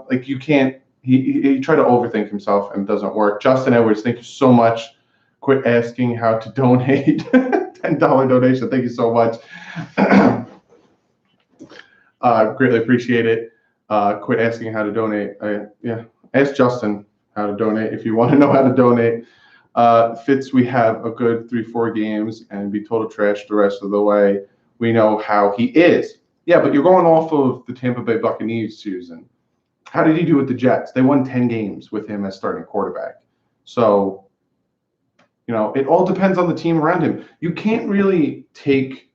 like you can't. He tried to overthink himself and it doesn't work. Justin Edwards, thank you so much. Quit asking how to donate. $10 donation. Thank you so much. Greatly appreciate it. Quit asking how to donate. Ask Justin how to donate if you want to know how to donate. Fitz, we have a good 3-4 games and be total trash the rest of the way. We know how he is. Yeah, but you're going off of the Tampa Bay Buccaneers season. How did he do with the Jets? They won 10 games with him as starting quarterback. So, it all depends on the team around him. You can't really take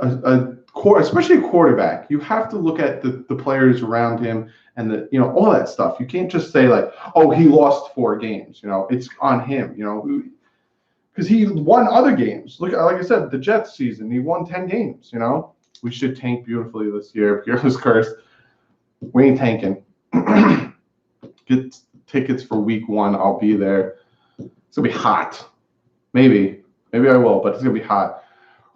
especially a quarterback. You have to look at the players around him and all that stuff. You can't just say like, oh, he lost 4 games. It's on him. Because he won other games. Look, like I said, the Jets season, he won 10 games. We should tank beautifully this year. Pierre's cursed. We ain't tanking. Get tickets for week 1. I'll be there. It's gonna be hot. Maybe I will, but it's gonna be hot.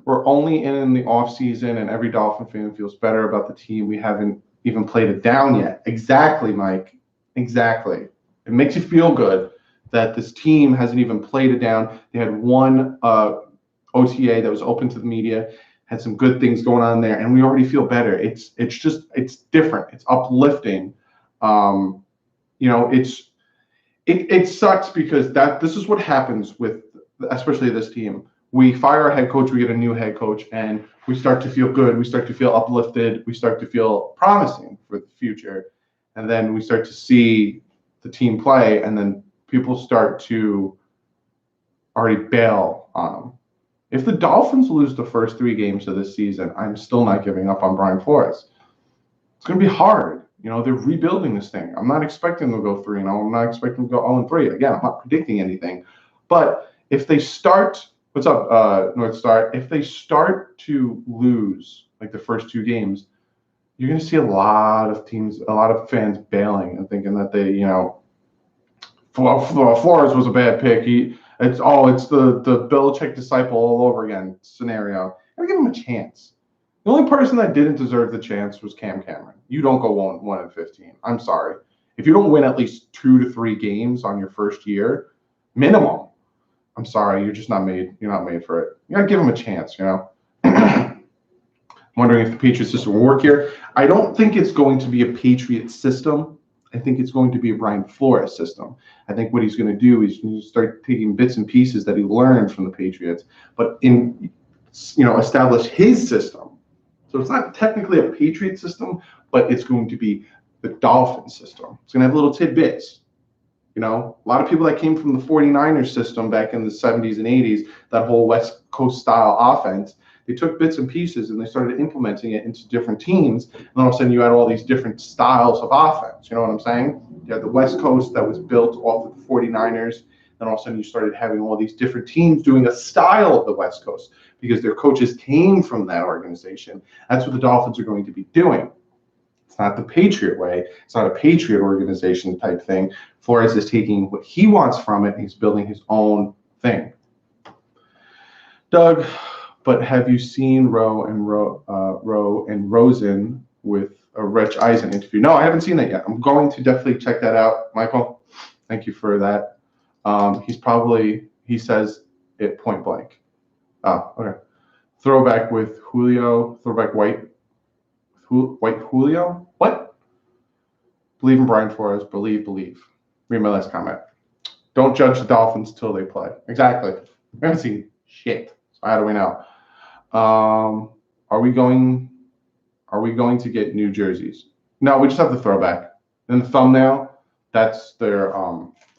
We're only in the off season, and every Dolphin fan feels better about the team. We haven't even played it down yet. Exactly, Mike. Exactly. It makes you feel good that this team hasn't even played it down. They had one OTA that was open to the media, had some good things going on there, and we already feel better. It's different. It's uplifting. It sucks because this is what happens with especially this team. We fire our head coach, we get a new head coach, and we start to feel good. We start to feel uplifted. We start to feel promising for the future. And then we start to see the team play, and then people start to already bail on them. If the Dolphins lose the first 3 games of this season, I'm still not giving up on Brian Flores. It's going to be hard. They're rebuilding this thing. I'm not expecting them to go 3-0. I'm not expecting them to go 0-3. Again, I'm not predicting anything. But if they start... What's up, North Star? If they start to lose like the first 2 games, you're going to see a lot of teams, a lot of fans bailing and thinking that they, Flores was a bad pick. It's the Belichick disciple all over again scenario. I give him a chance. The only person that didn't deserve the chance was Cam Cameron. You don't go 1-15. I'm sorry. If you don't win at least 2 to 3 games on your first year, minimum. I'm sorry, you're just not made. You're not made for it. You gotta give him a chance, I'm wondering if the Patriot system will work here. I don't think it's going to be a Patriot system. I think it's going to be a Brian Flores system. I think what he's going to do is he's going to start taking bits and pieces that he learned from the Patriots, but establish his system. So it's not technically a Patriot system, but it's going to be the Dolphin system. It's going to have little tidbits. A lot of people that came from the 49ers system back in the 70s and 80s, that whole West Coast style offense, they took bits and pieces and they started implementing it into different teams. And all of a sudden you had all these different styles of offense. You know what I'm saying? You had the West Coast that was built off of the 49ers. Then all of a sudden you started having all these different teams doing a style of the West Coast because their coaches came from that organization. That's what the Dolphins are going to be doing. It's not the Patriot way. It's not a Patriot organization type thing. Flores is taking what he wants from it and he's building his own thing. Doug, but have you seen Rowe and Rosen with a Rich Eisen interview? No, I haven't seen that yet. I'm going to definitely check that out, Michael. Thank you for that. He says it point blank. Oh, okay. Throwback with Julio, throwback white Julio? What? Believe in Brian Flores. Believe. Read my last comment. Don't judge the Dolphins till they play. Exactly. We haven't seen shit. So how do we know? Are we going to get new jerseys? No, we just have the throwback. And the thumbnail, that's their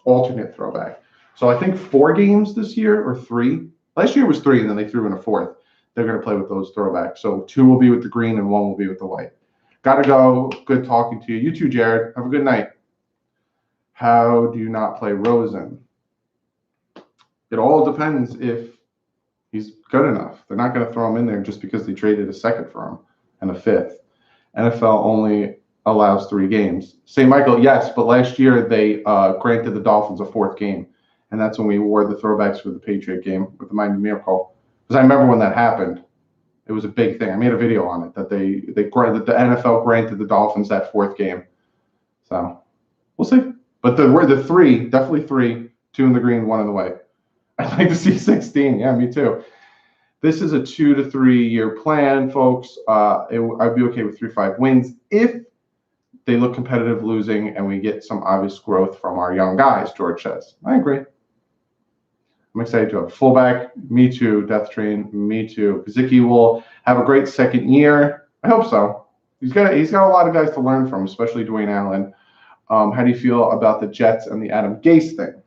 alternate throwback. So I think 4 games this year or 3. Last year was 3, and then they threw in a 4th. They're going to play with those throwbacks. So 2 will be with the green and 1 will be with the white. Gotta go. Good talking to you. You too, Jared. Have a good night. How do you not play Rosen? It all depends if he's good enough. They're not going to throw him in there just because they traded a 2nd for him and a 5th. NFL only allows 3 games. St. Michael, yes, but last year they granted the Dolphins a 4th game. And that's when we wore the throwbacks for the Patriot game with the Miami Miracle. Because I remember when that happened, it was a big thing. I made a video on it that the NFL granted the Dolphins that 4th game. So we'll see. But we're the 3, definitely 3, 2 in the green, 1 in the white. I'd like to see 16. Yeah, me too. This is a 2 to 3 year plan, folks. I'd be okay with 3-5 wins if they look competitive losing and we get some obvious growth from our young guys, George says. I agree. I'm excited to have a fullback. Me too, Death Train. Me too. Kazicki will have a great 2nd year. I hope so. He's got a lot of guys to learn from, especially Dwayne Allen. How do you feel about the Jets and the Adam Gase thing?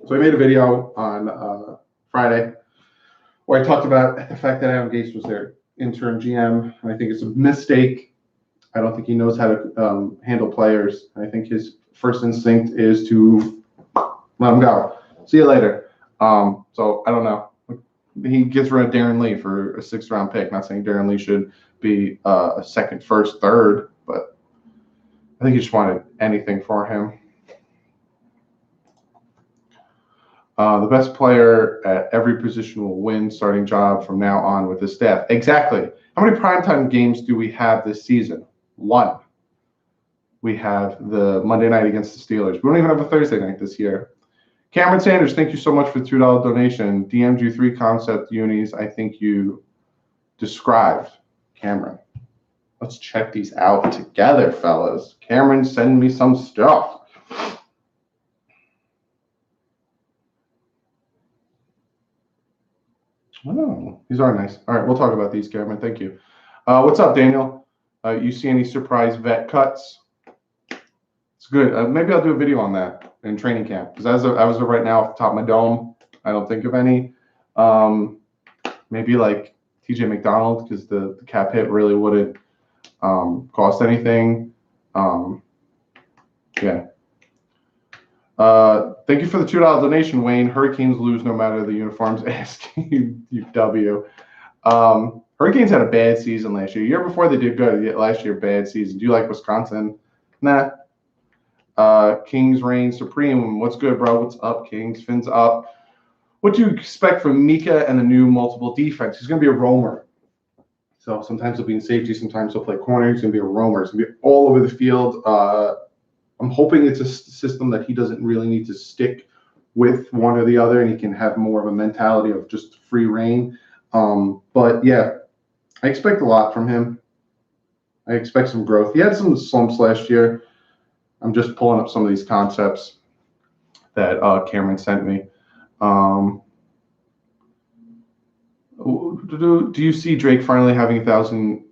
So I made a video on Friday where I talked about the fact that Adam Gase was their interim GM, and I think it's a mistake. I don't think he knows how to handle players. I think his first instinct is to let him go. See you later. So I don't know. He gets rid of Darren Lee for a 6th round pick. Not saying Darren Lee should be a 2nd, 1st, 3rd, but I think he just wanted anything for him. The best player at every position will win starting job from now on with the staff. Exactly. How many primetime games do we have this season? 1. We have the Monday night against the Steelers. We don't even have a Thursday night this year. Cameron Sanders, thank you so much for the $2 donation. DM'd you 3 concept unis I think you described. Cameron, let's check these out together, fellas. Cameron, send me some stuff. Oh, these are nice. All right, we'll talk about these, Cameron. Thank you. What's up, Daniel? You see any surprise vet cuts? It's good. Maybe I'll do a video on that in training camp. Because as of right now, off the top of my dome, I don't think of any. Maybe like TJ McDonald, because the cap hit really wouldn't cost anything. Yeah. Thank you for the $2 donation, Wayne. Hurricanes lose no matter the uniforms. SKUW. Hurricanes had a bad season last year. Year before they did good. Last year, bad season. Do you like Wisconsin? Nah. Kings reign supreme. What's good, bro? What's up, Kings? Fins up. What do you expect from Mika and the new multiple defense? He's going to be a roamer. So sometimes he'll be in safety. Sometimes he'll play corner. He's going to be a roamer. He's going to be all over the field. I'm hoping it's a system that he doesn't really need to stick with one or the other, and he can have more of a mentality of just free reign. But yeah, I expect a lot from him. I expect some growth. He had some slumps last year. I'm just pulling up some of these concepts that Cameron sent me. Do you see Drake finally having 1,000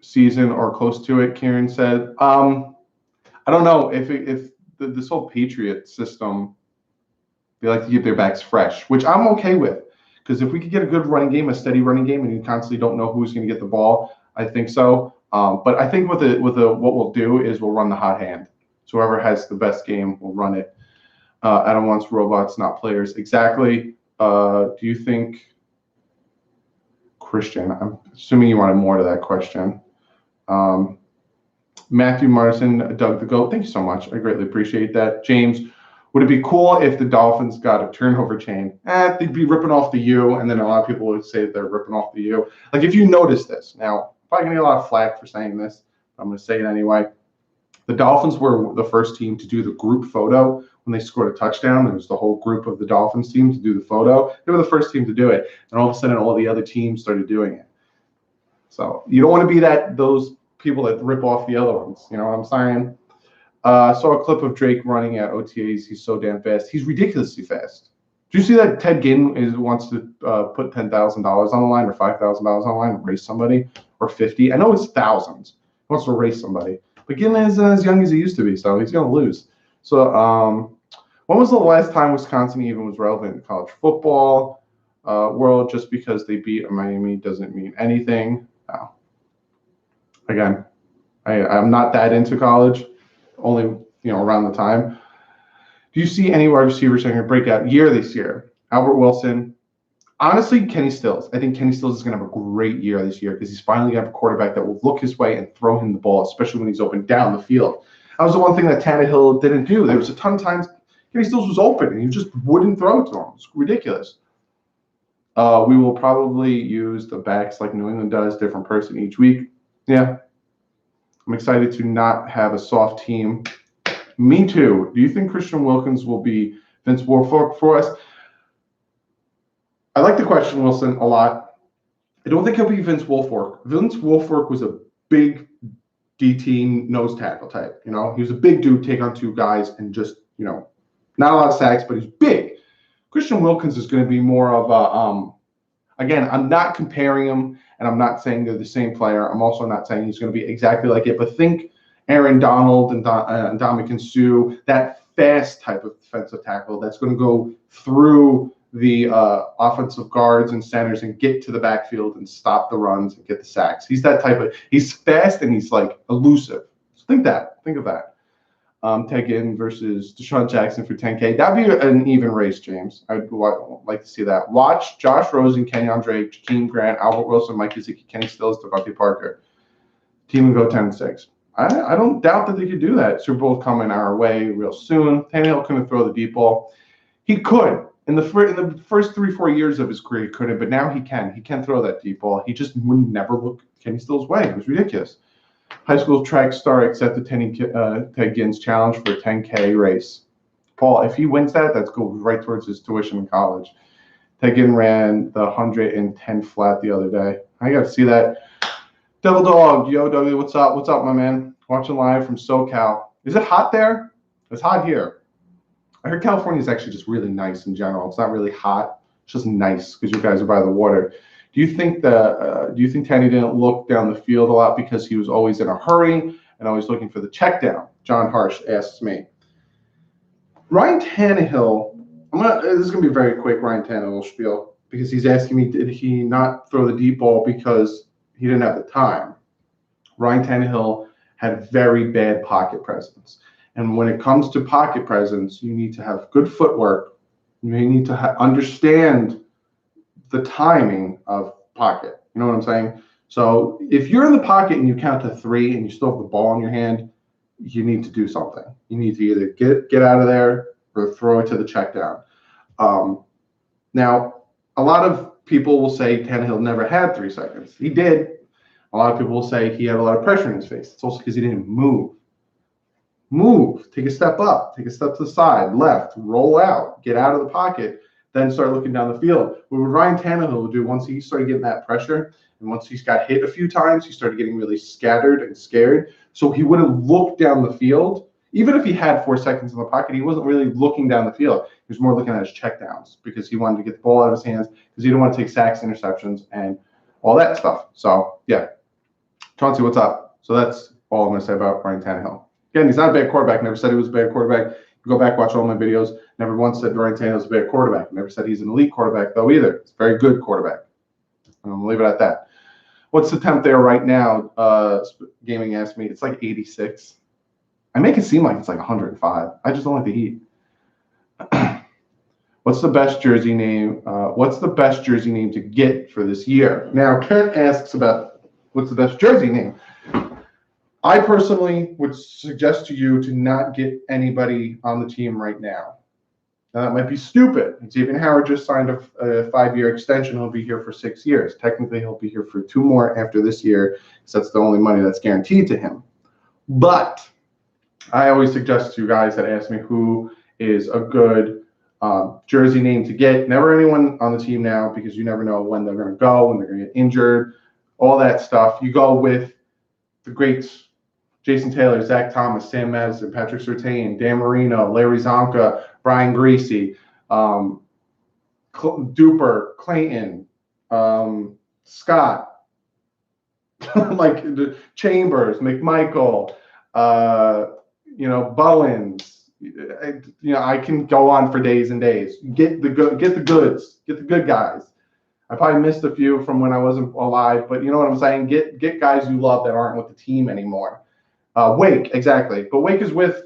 season or close to it? Karen said. I don't know if this whole Patriot system, they like to keep their backs fresh, which I'm okay with. Because if we could get a good running game, a steady running game, and you constantly don't know who's going to get the ball, I think so. But I think what we'll do is we'll run the hot hand. So whoever has the best game will run it. Adam wants robots, not players. Exactly. Do you think, Christian, I'm assuming you wanted more to that question. Matthew Martin, Doug the Goat, thank you so much. I greatly appreciate that. James, would it be cool if the Dolphins got a turnover chain? They'd be ripping off the U, and then a lot of people would say they're ripping off the U. Like, if you notice this, now, I'm probably going to get a lot of flack for saying this, but I'm going to say it anyway. The Dolphins were the first team to do the group photo when they scored a touchdown. There was the whole group of the Dolphins team to do the photo. They were the first team to do it, and all of a sudden, all the other teams started doing it. So you don't want to be those people that rip off the other ones. You know what I'm saying? Saw a clip of Drake running at OTAs. He's so damn fast. He's ridiculously fast. Do you see that Ted Ginn wants to put $10,000 on the line or $5,000 on the line and race somebody, or 50? I know it's thousands. He wants to race somebody. But Ginn is as young as he used to be, so he's going to lose. So when was the last time Wisconsin even was relevant in college football world? Just because they beat Miami doesn't mean anything. No. Again, I'm not that into college, only around the time. Do you see any wide receivers having a breakout year this year? Albert Wilson. Honestly, Kenny Stills. I think Kenny Stills is going to have a great year this year because he's finally going to have a quarterback that will look his way and throw him the ball, especially when he's open down the field. That was the one thing that Tannehill didn't do. There was a ton of times Kenny Stills was open and he just wouldn't throw to him. It's ridiculous. We will probably use the backs like New England does, different person each week. Yeah. I'm excited to not have a soft team. Me too. Do you think Christian Wilkins will be Vince Wilfork for us? I like the question, Wilson, a lot. I don't think he'll be Vince Wilfork. Vince Wilfork was a big DT nose tackle type. He was a big dude, take on two guys, and just, not a lot of sacks, but he's big. Christian Wilkins is going to be more of a, again, I'm not comparing him, and I'm not saying they're the same player. I'm also not saying he's going to be exactly like it, but think Aaron Donald and Ndamukong Suh, that fast type of defensive tackle that's going to go through the offensive guards and centers and get to the backfield and stop the runs and get the sacks. He's that type of, he's fast and he's like elusive. So think of that. Ted Ginn versus Deshaun Jackson for 10K. That'd be an even race, James. I'd like to see that. Watch Josh Rosen, Kenyon Drake, Jakeem Grant, Albert Wilson, Mike Gesicki, Kenny Stills, Devontae Parker. Team would go 10-6. I don't doubt that they could do that. Super Bowl coming our way real soon. Tannehill couldn't throw the deep ball. He could. In the first 3-4 years of his career, he couldn't, but now he can. He can throw that deep ball. He just would never look Kenny Stills' way. It was ridiculous. High school track star accepted Ted Ginn's challenge for a 10K race. Paul, if he wins that, that goes right towards his tuition in college. Ted Ginn ran the 110 flat the other day. I got to see that. Devil Dog, yo, Dougie, what's up? What's up, my man? Watching live from SoCal. Is it hot there? It's hot here. I heard California is actually just really nice in general. It's not really hot. It's just nice because you guys are by the water. Do you think Tanny didn't look down the field a lot because he was always in a hurry and always looking for the check down? John Harsh asks me. Ryan Tannehill, this is going to be a very quick Ryan Tannehill spiel because he's asking me, did he not throw the deep ball because he didn't have the time? Ryan Tannehill had very bad pocket presence. And when it comes to pocket presence, you need to have good footwork. You need to understand the timing of pocket. You know what I'm saying? So if you're in the pocket and you count to 3 and you still have the ball in your hand, you need to do something. You need to either get out of there or throw it to the check down. Now, a lot of people will say Tannehill never had 3 seconds. He did. A lot of people will say he had a lot of pressure in his face. It's also because he didn't move. Move, take a step up, take a step to the side, left, roll out, get out of the pocket, then start looking down the field. What Ryan Tannehill would do once he started getting that pressure and once he's got hit a few times, he started getting really scattered and scared. So he wouldn't look down the field. Even if he had 4 seconds in the pocket, he wasn't really looking down the field. He was more looking at his checkdowns because he wanted to get the ball out of his hands because he didn't want to take sacks, interceptions, and all that stuff. So, yeah. Chauncey, what's up? So that's all I'm going to say about Ryan Tannehill. Again, he's not a bad quarterback. Never said he was a bad quarterback. You go back, watch all my videos. Never once said Ryan Tannehill's a bad quarterback. Never said he's an elite quarterback, though, either. It's a very good quarterback. I'm going to leave it at that. What's the temp there right now? Gaming asked me. It's like 86. I make it seem like it's like 105. I just don't like the heat. What's the best jersey name? What's the best jersey name to get for this year? Now, Kent asks about what's the best jersey name. I personally would suggest to you to not get anybody on the team right now. Now, that might be stupid. Xavier Howard just signed a 5-year extension. He'll be here for 6 years. Technically, he'll be here for 2 more after this year, because that's the only money that's guaranteed to him. But I always suggest to you guys that ask me who is a good jersey name to get. Never anyone on the team now, because you never know when they're going to go, when they're going to get injured, all that stuff. You go with the greats. Jason Taylor, Zach Thomas, Sam Madison, Patrick Surtain, Dan Marino, Larry Zonka, Brian Greasy, Duper, Clayton, Scott, like the Chambers, McMichael, Bowens. I can go on for days and days. Get the goods, get the good guys. I probably missed a few from when I wasn't alive, but you know what I'm saying? Get guys you love that aren't with the team anymore. Wake, exactly. But Wake is with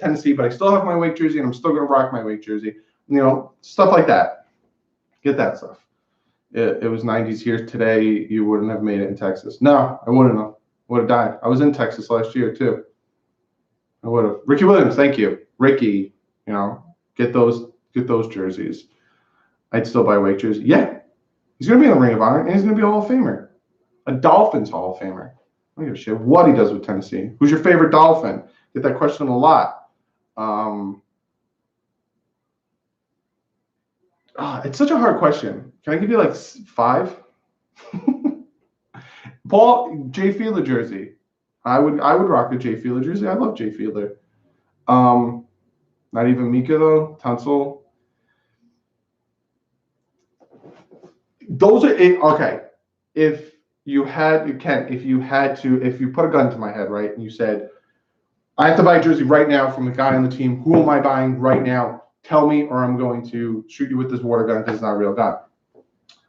Tennessee, but I still have my Wake jersey, and I'm still going to rock my Wake jersey. Stuff like that. Get that stuff. It was 90s here today. You wouldn't have made it in Texas. No, I wouldn't have. Would have died. I was in Texas last year, too. I would have. Ricky Williams, thank you. Ricky, get those jerseys. I'd still buy a Wake jersey. Yeah. He's going to be in the Ring of Honor, and he's going to be a Hall of Famer. A Dolphins Hall of Famer. I don't give a shit what he does with Tennessee. Who's your favorite Dolphin? Get that question a lot. It's such a hard question. Can I give you like 5? Paul, Jay Fiedler jersey. I would rock a Jay Fiedler jersey. I love Jay Fiedler. Not even Mika though. Tunsil. Those are it. Okay. If you put a gun to my head, right, and you said, I have to buy a jersey right now from the guy on the team. Who am I buying right now? Tell me, or I'm going to shoot you with this water gun because it's not a real gun.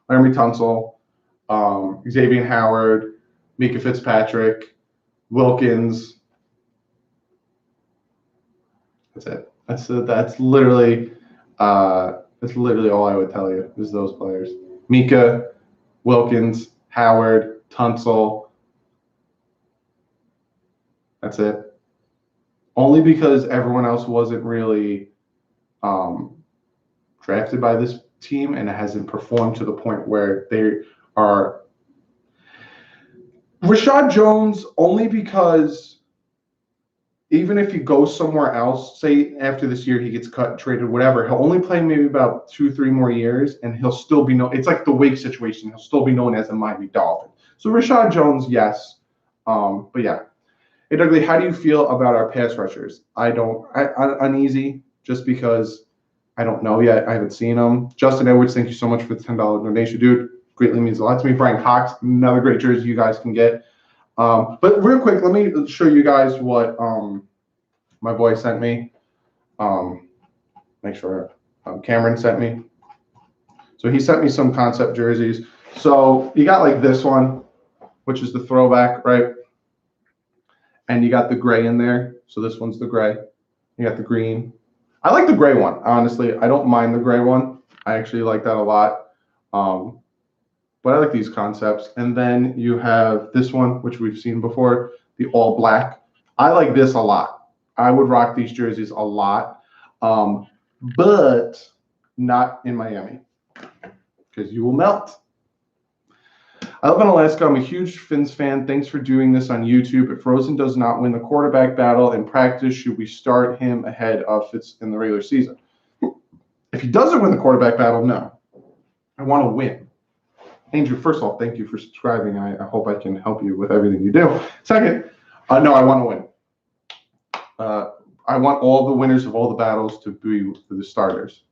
Laremy Tunsil, Xavier Howard, Mika Fitzpatrick, Wilkins. That's it. That's literally all I would tell you is those players. Mika, Wilkins, Howard, Tunsil. That's it. Only because everyone else wasn't really drafted by this team, and it hasn't performed to the point where they are. Rashad Jones, only because even if he goes somewhere else, say after this year he gets cut, traded, whatever, he'll only play maybe about 2-3 more years, and he'll still be known. It's like the Wake situation. He'll still be known as a Miami Dolphin. So Rashad Jones, yes. But yeah. Hey, Dougie, how do you feel about our pass rushers? I'm uneasy just because I don't know yet. I haven't seen them. Justin Edwards, thank you so much for the $10 donation, dude. Greatly means a lot to me. Brian Cox, another great jersey you guys can get. But real quick, let me show you guys what my boy sent me. Make sure Cameron sent me. So he sent me some concept jerseys. So you got like this one, which is the throwback, right? And you got the gray in there. So this one's the gray. You got the green. I like the gray one, honestly. I don't mind the gray one. I actually like that a lot. But I like these concepts. And then you have this one, which we've seen before, the all black. I like this a lot. I would rock these jerseys a lot, but not in Miami because you will melt. I live in Alaska. I'm a huge Fins fan. Thanks for doing this on YouTube. If Rosen does not win the quarterback battle in practice, should we start him ahead of Fitz in the regular season? If he doesn't win the quarterback battle, no. I want to win. Andrew, first of all, thank you for subscribing. I hope I can help you with everything you do. Second, no, I want to win. I want all the winners of all the battles to be the starters.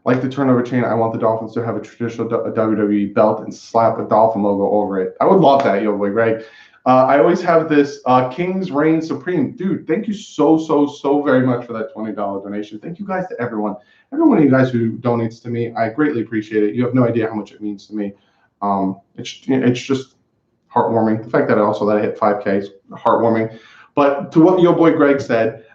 Like the turnover chain, I want the Dolphins to have a traditional WWE belt and slap a Dolphin logo over it. I would love that, yo boy, Greg. I always have this King's Reign Supreme. Dude, thank you so very much for that $20 donation. Thank you guys to everyone. Every one of you guys who donates to me, I greatly appreciate it. You have no idea how much it means to me. It's just heartwarming. The fact that I hit 5K is heartwarming. But to what your boy Greg said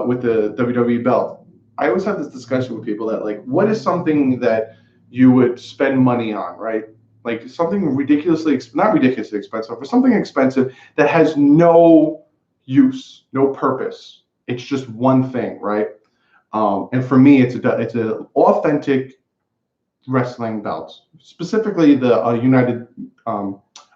with the WWE belt, I always have this discussion with people that like, what is something that you would spend money on, right? Like something ridiculously, not ridiculously expensive, but something expensive that has no use, no purpose. It's just one thing, right? And for me, it's a authentic wrestling belt, specifically the United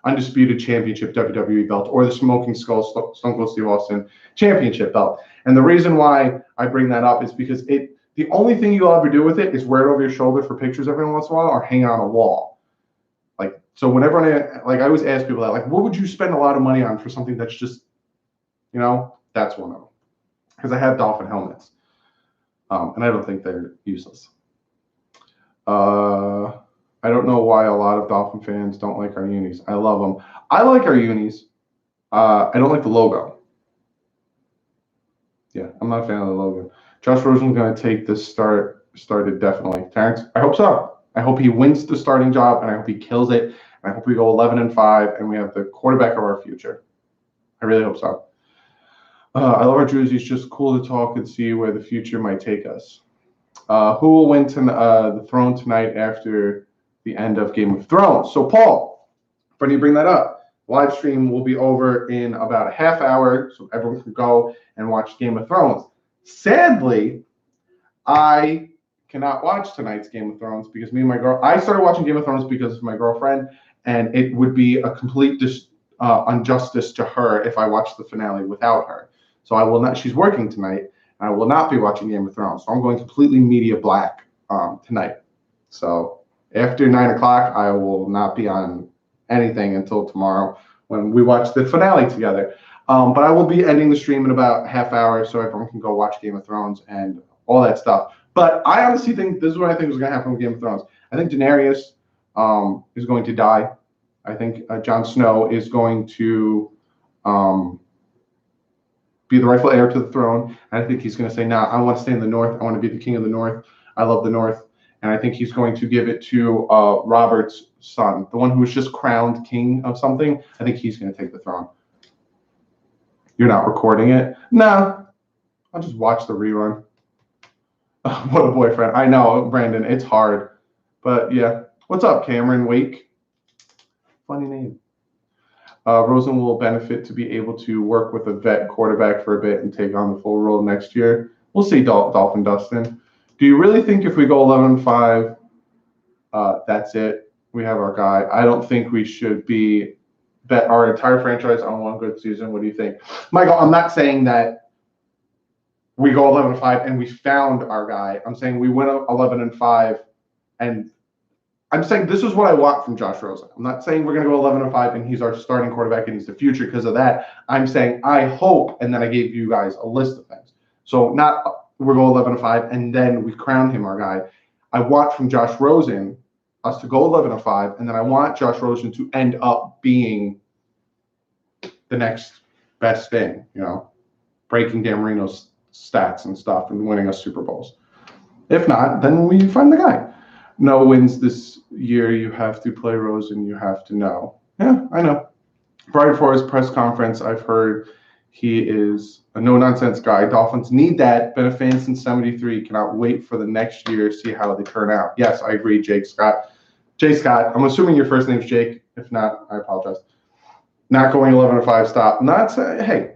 Undisputed Championship WWE belt, or the Smoking Skull Stone Cold Steve Austin Championship belt. And the reason why I bring that up is because the only thing you'll ever do with it is wear it over your shoulder for pictures every once in a while, or hang it on a wall. Like, so whenever I always ask people that, like, what would you spend a lot of money on for something that's just, that's one of them. Because I have Dolphin helmets, and I don't think they're useless. I don't know why a lot of Dolphin fans don't like our unis. I love them. I like our unis. I don't like the logo. Yeah, I'm not a fan of the logo. Josh Rosen's going to take this started definitely. Terrence, I hope so. I hope he wins the starting job, and I hope he kills it. And I hope we go 11-5, and we have the quarterback of our future. I really hope so. I love our jerseys. It's just cool to talk and see where the future might take us. Who will win the throne tonight after the end of Game of Thrones? So, Paul, funny you bring that up. Live stream will be over in about a half hour, so everyone can go and watch Game of Thrones. Sadly, I cannot watch tonight's Game of Thrones because I started watching Game of Thrones because of my girlfriend, and it would be a complete injustice to her if I watched the finale without her. So I will not. She's working tonight. I will not be watching Game of Thrones. So I'm going completely media black tonight. So after 9 o'clock, I will not be on anything until tomorrow when we watch the finale together. But I will be ending the stream in about a half hour so everyone can go watch Game of Thrones and all that stuff. But I honestly think this is what I think is going to happen with Game of Thrones. I think Daenerys is going to die. I think Jon Snow is going to be the rightful heir to the throne. And I think he's going to say, nah, I want to stay in the North. I want to be the king of the North. I love the North. And I think he's going to give it to Robert's son, the one who was just crowned king of something. I think he's going to take the throne. You're not recording it? No. I'll just watch the rerun. What a boyfriend. I know, Brandon. It's hard. But, yeah. What's up, Cameron Wake? Funny name. Rosen will benefit to be able to work with a vet quarterback for a bit and take on the full role next year. We'll see, Dolphin Dustin. Do you really think if we go 11-5, that's it? We have our guy. I don't think we should bet our entire franchise on one good season. What do you think? Michael, I'm not saying that we go 11-5 and we found our guy. I'm saying we went 11-5 and I'm saying this is what I want from Josh Rosen. I'm not saying we're going to go 11-5 and he's our starting quarterback and he's the future because of that. I'm saying I hope, and then I gave you guys a list of things. So not we're going 11-5 and then we crown him our guy. I want from Josh Rosen us to go 11-5, and then I want Josh Rosen to end up being the next best thing, breaking Dan Marino's stats and stuff and winning us Super Bowls. If not, then we find the guy. No wins this year. You have to play Rosen. You have to know. Yeah, I know. Right before his press conference, I've heard he is a no-nonsense guy. Dolphins need that. Been a fan since '73. Cannot wait for the next year to see how they turn out. Yes, I agree, Jake Scott. Jay Scott, I'm assuming your first name's Jake. If not, I apologize. Not going 11-5, stop. Hey,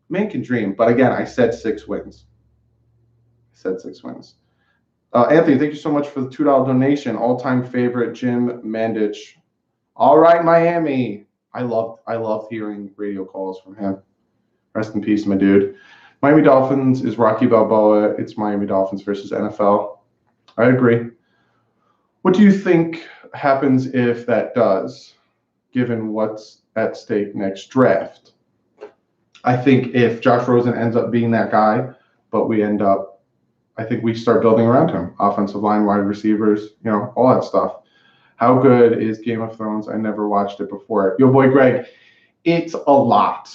man can dream. But again, I said 6 wins. Anthony, thank you so much for the $2 donation. All-time favorite, Jim Mandich. All right, Miami. I love hearing radio calls from him. Rest in peace, my dude. Miami Dolphins is Rocky Balboa. It's Miami Dolphins versus NFL. I agree. What do you think happens if that does, given what's at stake next draft? I think if Josh Rosen ends up being that guy, but I think we start building around him. Offensive line, wide receivers, all that stuff. How good is Game of Thrones? I never watched it before. Yo, boy, Greg, it's a lot.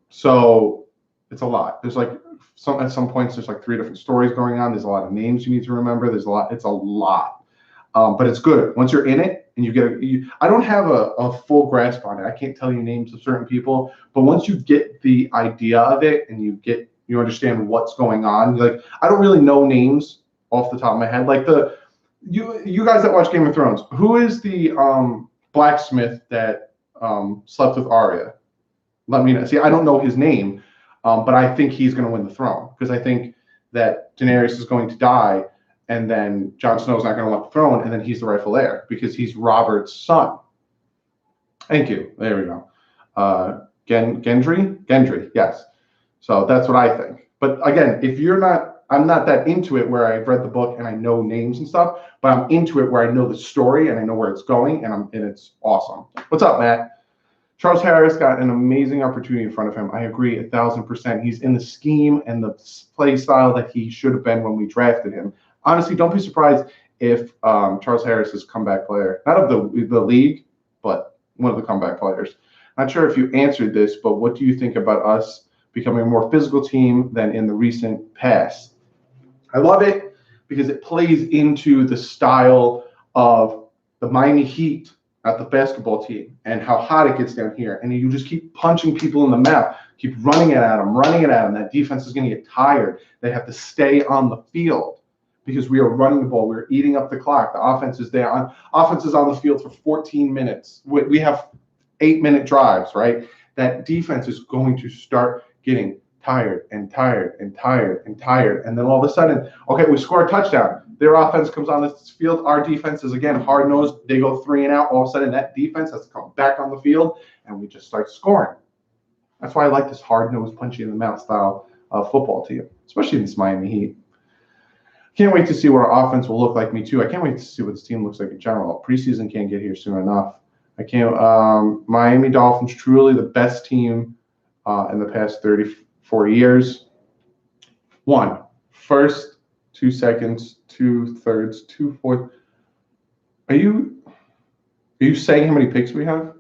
So it's a lot. There's at some points, there's 3 different stories going on. There's a lot of names you need to remember. It's a lot. But it's good. Once you're in it and I don't have a full grasp on it. I can't tell you names of certain people, but once you get the idea of it and you get, You understand what's going on. Like, I don't really know names off the top of my head. Like you guys that watch Game of Thrones, who is the blacksmith that slept with Arya? Let me know. See, I don't know his name, but I think he's going to win the throne because I think that Daenerys is going to die, and then Jon Snow's not going to want the throne, and then he's the rightful heir because he's Robert's son. Thank you. There we go. Gendry, yes. So that's what I think. But again, if you're not, I'm not that into it where I've read the book and I know names and stuff, but I'm into it where I know the story and I know where it's going, and it's awesome. What's up, Matt? Charles Harris got an amazing opportunity in front of him. I agree 1,000%. He's in the scheme and the play style that he should have been when we drafted him. Honestly, don't be surprised if Charles Harris is a comeback player. Not of the league, but one of the comeback players. Not sure if you answered this, but what do you think about us becoming a more physical team than in the recent past? I love it because it plays into the style of the Miami Heat at the basketball team and how hot it gets down here. And you just keep punching people in the mouth, keep running it at them. That defense is going to get tired. They have to stay on the field because we are running the ball. We're eating up the clock. The offense is there. Offense is on the field for 14 minutes. We have 8-minute drives, right? That defense is going to start getting tired. And then all of a sudden, okay, we score a touchdown. Their offense comes on this field. Our defense is, again, hard-nosed. They go 3 and out. All of a sudden, that defense has to come back on the field, and we just start scoring. That's why I like this hard-nosed, punchy-in-the-mouth style of football team, especially in this Miami Heat. Can't wait to see what our offense will look like. Me too. I can't wait to see what this team looks like in general. Preseason can't get here soon enough. I can't. Miami Dolphins, truly the best team in the past 34 years. 1 first, 2 seconds, 2 thirds, 2 fourths. Are you saying how many picks we have?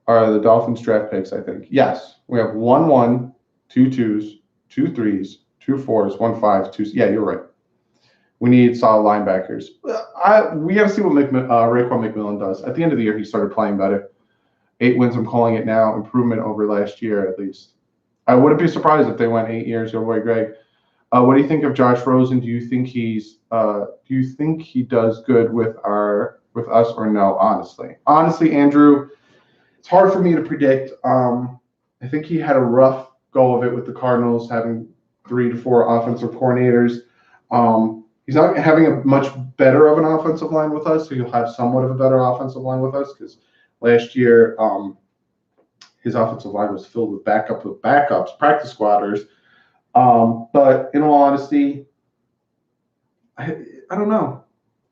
Are the Dolphins draft picks, I think. Yes. We have 1 1, 2 2s, 2 3s, 2 4s, 1 5, 2. Yeah, you're right. We need solid linebackers. We got to see what Raekwon McMillan does. At the end of the year, he started playing better. 8 wins, I'm calling it now. Improvement over last year, at least. I wouldn't be surprised if they went 8 years. Your boy Greg. What do you think of Josh Rosen? Do you think he does good with us or no? Honestly, Andrew, it's hard for me to predict. I think he had a rough go of it with the Cardinals, having 3 to 4 offensive coordinators. He's not having a much better of an offensive line with us, so he'll have somewhat of a better offensive line with us because last year his offensive line was filled with backups, practice squatters. But in all honesty, I don't know.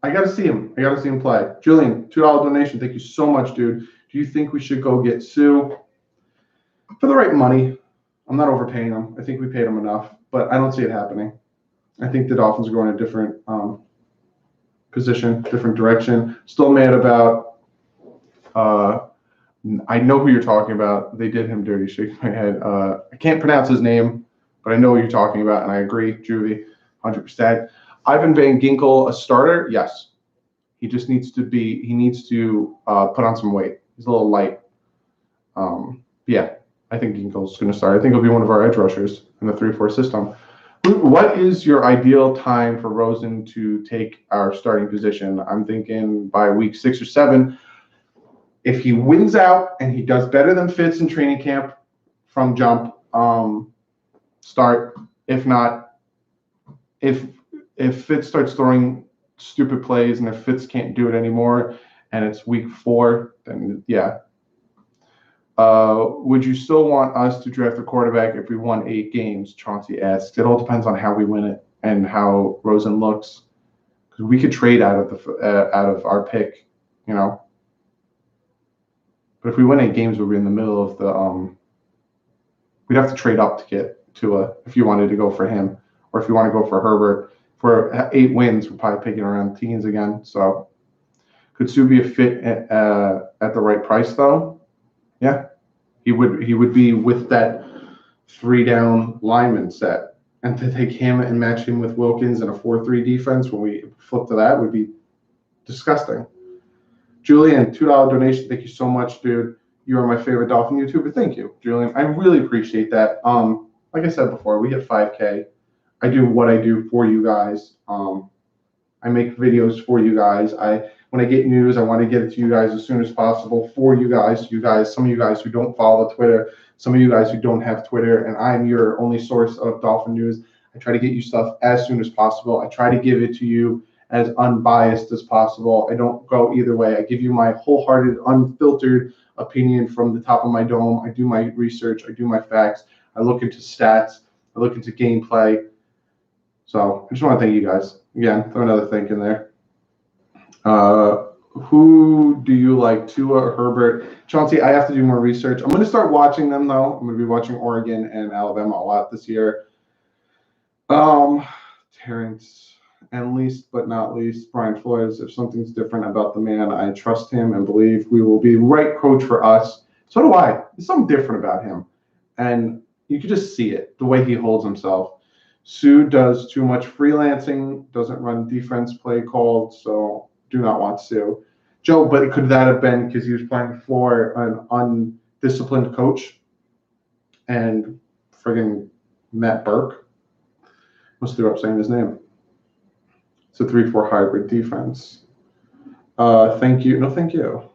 I got to see him. I got to see him play. Julian, $2 donation. Thank you so much, dude. Do you think we should go get Sue for the right money? I'm not overpaying him. I think we paid him enough, but I don't see it happening. I think the Dolphins are going a different position, different direction. Still mad about I know who you're talking about. They did him dirty. Shake my head. I can't pronounce his name, but I know what you're talking about, and I agree, Juvie, 100%. Ivan Van Ginkel, a starter? Yes. He just needs to put on some weight. He's a little light. Yeah, I think Ginkel's going to start. I think he'll be one of our edge rushers in the 3-4 system. What is your ideal time for Rosen to take our starting position? I'm thinking by week 6 or 7. If he wins out and he does better than Fitz in training camp from jump, start. If not, if Fitz starts throwing stupid plays and if Fitz can't do it anymore and it's week 4, then yeah. Would you still want us to draft a quarterback if we won 8 games? Chauncey asked. It all depends on how we win it and how Rosen looks. Because we could trade out of our pick, you know. But if we win 8 games, we'll be in the middle of the we'd have to trade up to get Tua if you wanted to go for him, or if you want to go for Herbert. For 8 wins, we're probably picking around teens again. So could Sue be a fit at the right price though? Yeah, he would be with that 3-down lineman set, and to take him and match him with Wilkins in a 4-3 defense when we flip to that would be disgusting. Julian, $2 donation. Thank you so much, dude. You are my favorite Dolphin YouTuber. Thank you, Julian. I really appreciate that. like I said before, we hit 5K. I do what I do for you guys. I make videos for you guys. When I get news, I want to get it to you guys as soon as possible for you guys. Some of you guys who don't follow Twitter, some of you guys who don't have Twitter, and I'm your only source of Dolphin news. I try to get you stuff as soon as possible. I try to give it to you as unbiased as possible. I don't go either way. I give you my wholehearted, unfiltered opinion from the top of my dome. I do my research. I do my facts. I look into stats. I look into gameplay. So I just want to thank you guys. Again, throw another thank in there. Who do you like, Tua or Herbert? Chauncey, I have to do more research. I'm going to start watching them, though. I'm going to be watching Oregon and Alabama a lot this year. Terrence, and least but not least, Brian Flores. If something's different about the man, I trust him and believe we will be the right coach for us. So do I. There's something different about him. And you can just see it, the way he holds himself. Sue does too much freelancing, doesn't run defense play called, so do not want Sue. Joe, but could that have been because he was playing for an undisciplined coach and friggin' Matt Burke? Must threw up saying his name. It's a 3-4 hybrid defense. Thank you. No, thank you.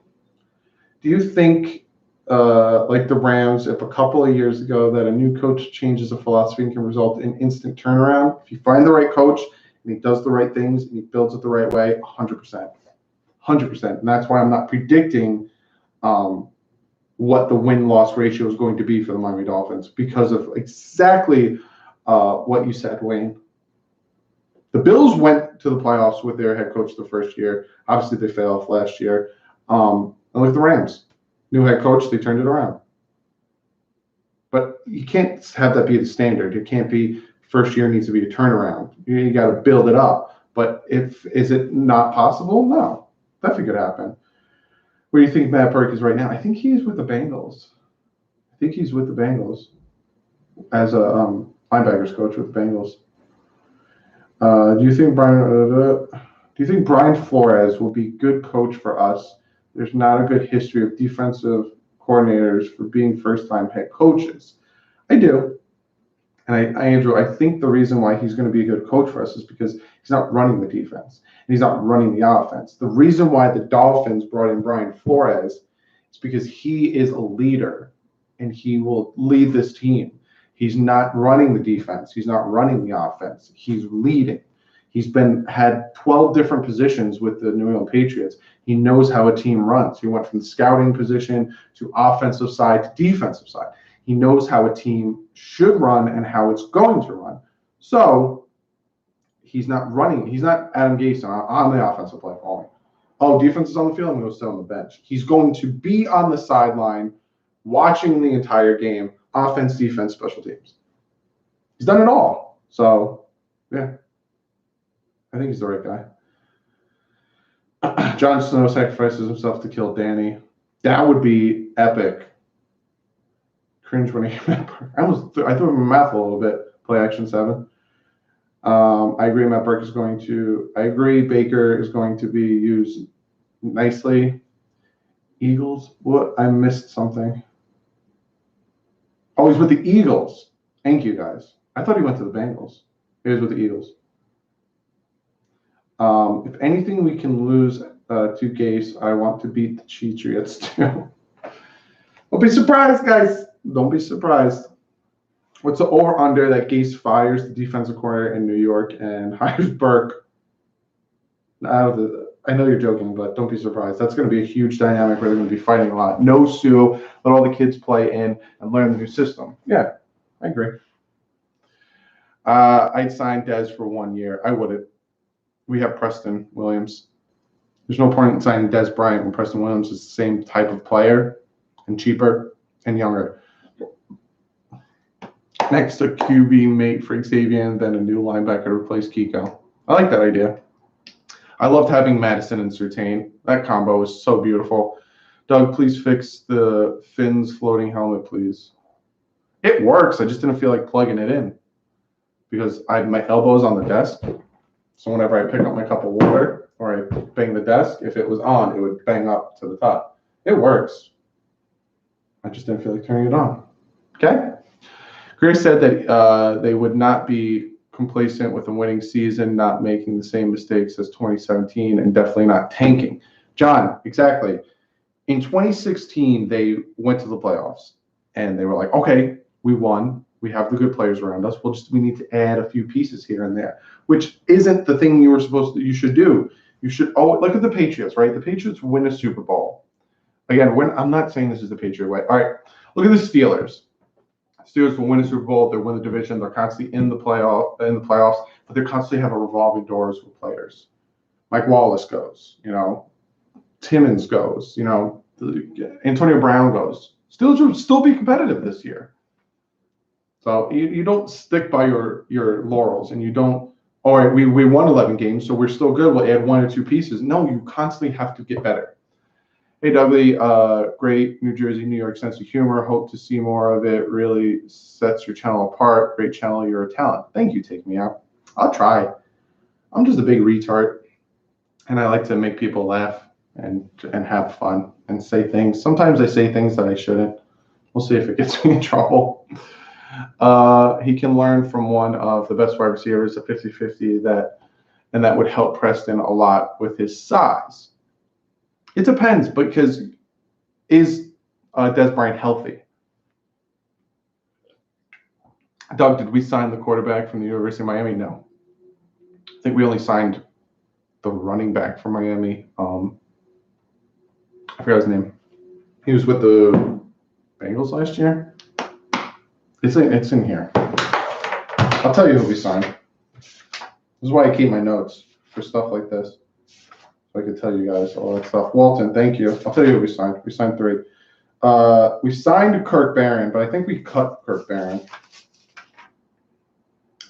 Do you think, like the Rams, if a couple of years ago that a new coach changes a philosophy and can result in instant turnaround? If you find the right coach and he does the right things and he builds it the right way, 100%. 100%. And that's why I'm not predicting what the win-loss ratio is going to be for the Miami Dolphins because of exactly what you said, Wayne. The Bills went to the playoffs with their head coach the first year. Obviously, they failed off last year. And look at the Rams. New head coach, they turned it around. But you can't have that be the standard. It can't be first year needs to be a turnaround. You got to build it up. But is it not possible? No. Definitely could happen. Where do you think Matt Burke is right now? I think he's with the Bengals. As a linebackers coach with the Bengals. Do you think Brian Flores will be good coach for us? There's not a good history of defensive coordinators for being first-time head coaches. I do. And Andrew, I think the reason why he's going to be a good coach for us is because he's not running the defense and he's not running the offense. The reason why the Dolphins brought in Brian Flores is because he is a leader and he will lead this team. He's not running the defense. He's not running the offense. He's leading. He's had 12 different positions with the New England Patriots. He knows how a team runs. He went from the scouting position to offensive side to defensive side. He knows how a team should run and how it's going to run. So he's not running. He's not Adam Gase on the offensive play calling. Oh, defense is on the field. I'm going to sit on the bench. He's going to be on the sideline watching the entire game, offense, defense, special teams. He's done it all. So, yeah, I think he's the right guy. Jon Snow sacrifices himself to kill Danny. That would be epic. Cringe when I threw him a mouth a little bit. Play action 7. I agree. Baker is going to be used nicely. Eagles. What? I missed something. Oh, he's with the Eagles. Thank you, guys. I thought he went to the Bengals. He was with the Eagles. If anything, we can lose to Gase. I want to beat the Patriots too. Don't be surprised, guys. Don't be surprised. What's the over-under that Gase fires the defensive coordinator in New York and hires Burke? I know you're joking, but don't be surprised. That's going to be a huge dynamic where they're going to be fighting a lot. No Sue. Let all the kids play in and learn the new system. Yeah, I agree. I'd sign Dez for 1 year. I wouldn't. We have Preston Williams. There's no point in signing Dez Bryant when Preston Williams is the same type of player and cheaper and younger. Next, a QB mate for Xavier and then a new linebacker to replace Kiko. I like that idea. I loved having Madison and Surtain. That combo was so beautiful. Doug, please fix the Finn's floating helmet, please. It works. I just didn't feel like plugging it in because I had my elbows on the desk. So whenever I pick up my cup of water or I bang the desk, if it was on, it would bang up to the top. It works. I just didn't feel like turning it on. Okay? Grace said that they would not be complacent with a winning season, not making the same mistakes as 2017, and definitely not tanking. John, exactly. In 2016, they went to the playoffs, and they were like, okay, we won. We have the good players around us. We need to add a few pieces here and there, which isn't the thing you should do. You should look at the Patriots, right? The Patriots win a Super Bowl. Again, I'm not saying this is the Patriot way. All right, look at the Steelers. Steelers will win a Super Bowl. They win the division. They're constantly in the playoffs, but they constantly have a revolving doors with players. Mike Wallace goes, Timmons goes, Antonio Brown goes. Steelers will still be competitive this year. So you don't stick by your laurels, and you don't, all right, we won 11 games, so we're still good. We'll add 1 or 2 pieces. No, you constantly have to get better. Hey, Dougie, great New Jersey, New York sense of humor. Hope to see more of it. Really sets your channel apart. Great channel. You're a talent. Thank you, Take Me Out. I'll try. I'm just a big retard, and I like to make people laugh and have fun and say things. Sometimes I say things that I shouldn't. We'll see if it gets me in trouble. He can learn from one of the best wide receivers, a 50-50, and that would help Preston a lot with his size. It depends, because is Des Bryant healthy? Doug, did we sign the quarterback from the University of Miami? No. I think we only signed the running back from Miami. I forgot his name. He was with the Bengals last year. It's in here. I'll tell you who we signed. This is why I keep my notes for stuff like this, so I could tell you guys all that stuff. Walton, thank you. I'll tell you who we signed. We signed 3. We signed Kirk Barron, but I think we cut Kirk Barron,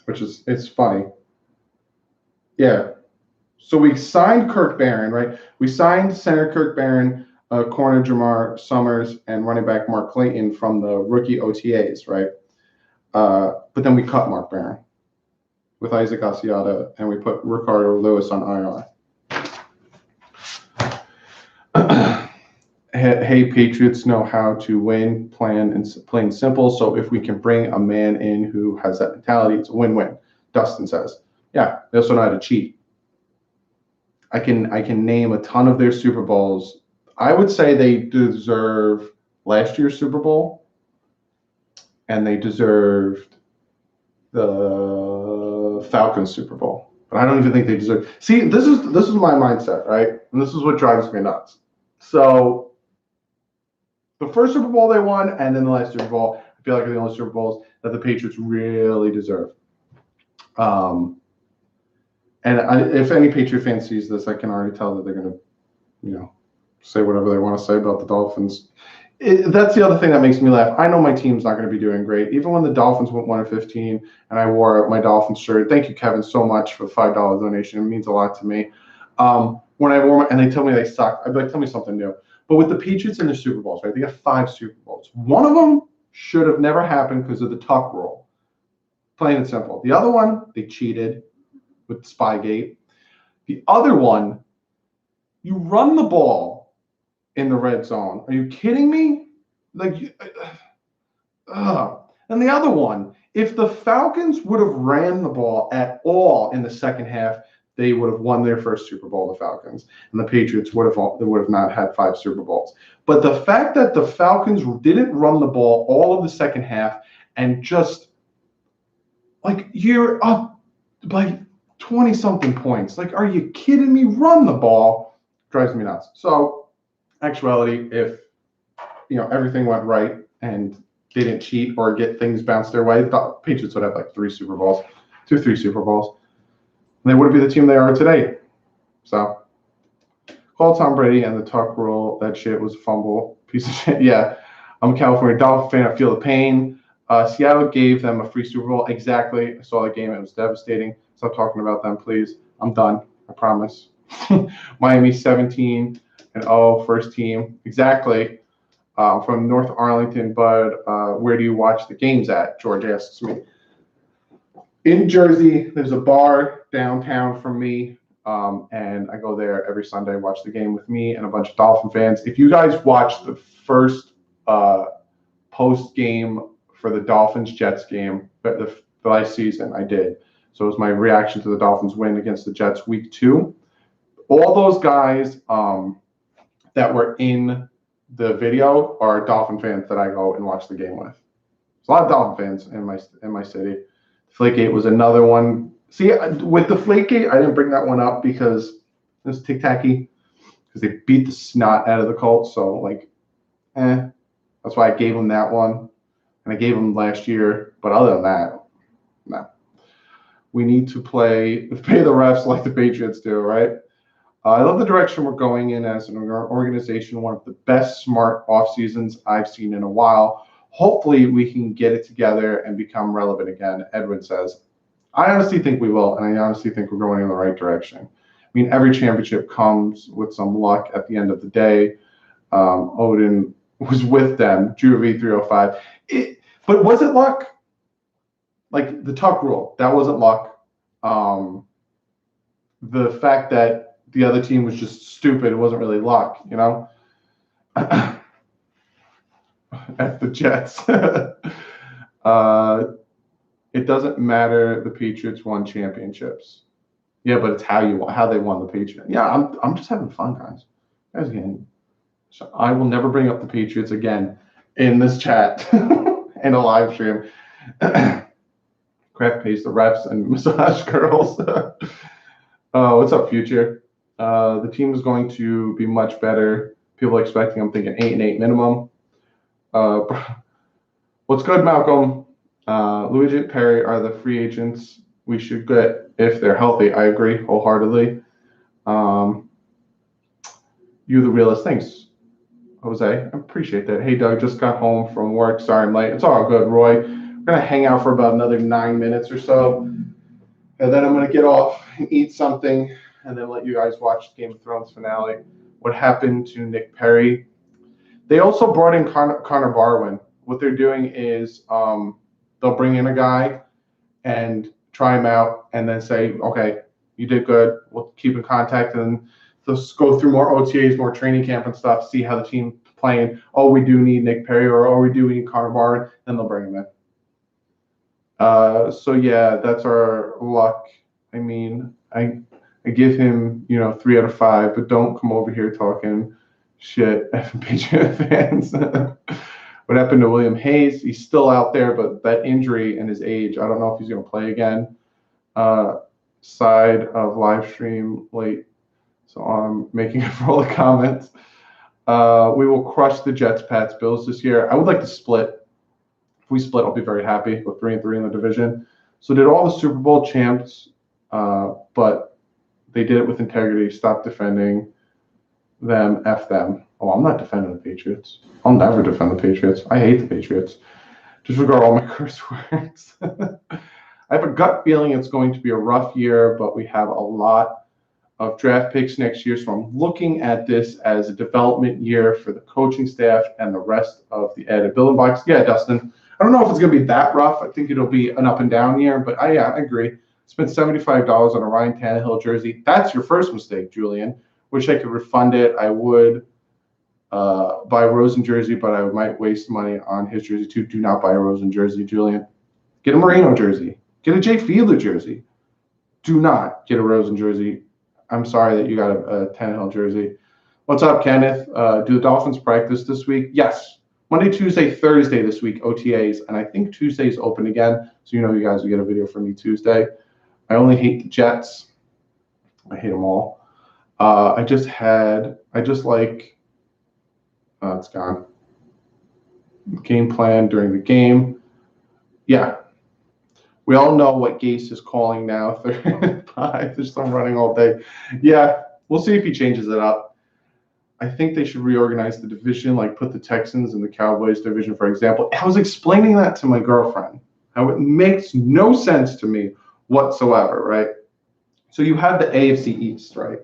it's funny. Yeah. So we signed Kirk Barron, right? We signed center Kirk Barron, corner Jamar Summers, and running back Mark Clayton from the rookie OTAs, right? But then we cut Mark Barron with Isaac Asiata, and we put Ricardo Lewis on IR. Hey, Patriots know how to win, plan, and plain simple. So if we can bring a man in who has that mentality, it's a win-win. Dustin says, yeah, they also know how to cheat. I can name a ton of their Super Bowls. I would say they deserve last year's Super Bowl, and they deserved the Falcons Super Bowl. But I don't even think they deserve. See, this is my mindset, right? And this is what drives me nuts. So the first Super Bowl they won, and then the last Super Bowl, I feel like are the only Super Bowls that the Patriots really deserve. If any Patriot fan sees this, I can already tell that they're going to, say whatever they want to say about the Dolphins. That's the other thing that makes me laugh. I know my team's not going to be doing great. Even when the Dolphins went 1-15 and I wore my Dolphins shirt, thank you, Kevin, so much for the $5 donation. It means a lot to me. When I wore and they tell me they suck, I'd be like, tell me something new. But with the Patriots in their Super Bowls, right, they got 5 Super Bowls. One of them should have never happened because of the tuck rule. Plain and simple. The other one, they cheated with Spygate. The other one, you run the ball in the red zone. Are you kidding me? And the other one, if the Falcons would have ran the ball at all in the second half, they would have won their first Super Bowl, the Falcons, and the Patriots would have not had 5 Super Bowls. But the fact that the Falcons didn't run the ball all of the second half and just you're up by 20-something points. Are you kidding me? Run the ball. Drives me nuts. So, actuality, if everything went right and they didn't cheat or get things bounced their way, the Patriots would have 3 Super Bowls, 3 Super Bowls. And they wouldn't be the team they are today. So, call Tom Brady and the tuck rule. That shit was a fumble. Piece of shit. Yeah, I'm a California Dolphin fan. I feel the pain. Seattle gave them a free Super Bowl. Exactly. I saw the game. It was devastating. Stop talking about them, please. I'm done. I promise. Miami 17-0, first team. Exactly. From North Arlington, Bud. Where do you watch the games at? George asks me. In Jersey, there's a bar downtown from me, and I go there every Sunday, watch the game with me and a bunch of Dolphin fans. If you guys watch the first post-game for the Dolphins Jets game the last season. I did. So it was my reaction to the Dolphins win against the Jets week 2. All those guys that were in the video are Dolphin fans that I go and watch the game with. There's a lot of Dolphin fans in my city. Deflategate was another one. See, with Deflategate, I didn't bring that one up because it was tic-tacky, because they beat the snot out of the Colts. So, like, that's why I gave them that one. And I gave them last year. But other than that, no. We need to pay the refs like the Patriots do, right? I love the direction we're going in as an organization, one of the best smart off seasons I've seen in a while. Hopefully we can get it together and become relevant again, Edwin says. I honestly think we will, and I honestly think we're going in the right direction. I mean, every championship comes with some luck at the end of the day. Odin was with them, Juvie 305. But was it luck? Like the tuck rule, that wasn't luck. The fact that the other team was just stupid, it wasn't really luck, you know? At the Jets. It doesn't matter. The Patriots won championships. Yeah, but it's how they won the Patriots. Yeah, I'm just having fun, guys. So I will never bring up the Patriots again in this chat in a live stream. Craft pays the refs and massage girls. What's up, Future? The team is going to be much better. People are expecting, I'm thinking 8-8 minimum. What's good, Malcolm? Luigi Perry are the free agents we should get if they're healthy. I agree wholeheartedly. You the realist. Thanks, Jose. I appreciate that. Hey, Doug, just got home from work. Sorry I'm late. It's all good, Roy. We're going to hang out for about another 9 minutes or so. And then I'm going to get off and eat something and then let you guys watch the Game of Thrones finale. What happened to Nick Perry? They also brought in Connor Barwin. What they're doing is they'll bring in a guy and try him out and then say, okay, you did good. We'll keep in contact and they'll go through more OTAs, more training camp and stuff, see how the team's playing. Oh, we do need Nick Perry or we do need Connor Barwin. Then they'll bring him in. So, yeah, that's our luck. I mean, I give him, 3 out of 5, but don't come over here talking shit, Patriot fans. What happened to William Hayes? He's still out there, but that injury and his age, I don't know if he's going to play again. Side of live stream late, so I'm making it for all the comments. We will crush the Jets, Pats, Bills this year. I would like to split. If we split, I'll be very happy with 3-3 in the division. So did all the Super Bowl champs, but they did it with integrity. Stop defending them, F them. Oh, I'm not defending the Patriots. I'll never defend the Patriots. I hate the Patriots. Disregard all my curse words. I have a gut feeling it's going to be a rough year, but we have a lot of draft picks next year. So I'm looking at this as a development year for the coaching staff and the rest of the Building Box. Yeah, Dustin. I don't know if it's going to be that rough. I think it'll be an up and down year, but I agree. Spent $75 on a Ryan Tannehill jersey. That's your first mistake, Julian. Wish I could refund it. I would buy a Rosen jersey, but I might waste money on his jersey too. Do not buy a Rosen jersey, Julian. Get a Marino jersey. Get a Jay Fiedler jersey. Do not get a Rosen jersey. I'm sorry that you got a Tannehill jersey. What's up, Kenneth? Do the Dolphins practice this week? Yes. Monday, Tuesday, Thursday this week, OTAs, and I think Tuesday's open again, so you guys will get a video from me Tuesday. I only hate the Jets. I hate them all. It's gone. Game plan during the game. Yeah. We all know what Gase is calling now. 35. Just I'm running all day. Yeah. We'll see if he changes it up. I think they should reorganize the division, like put the Texans and the Cowboys division, for example. I was explaining that to my girlfriend. How it makes no sense to me whatsoever, right? So you have the AFC East, right?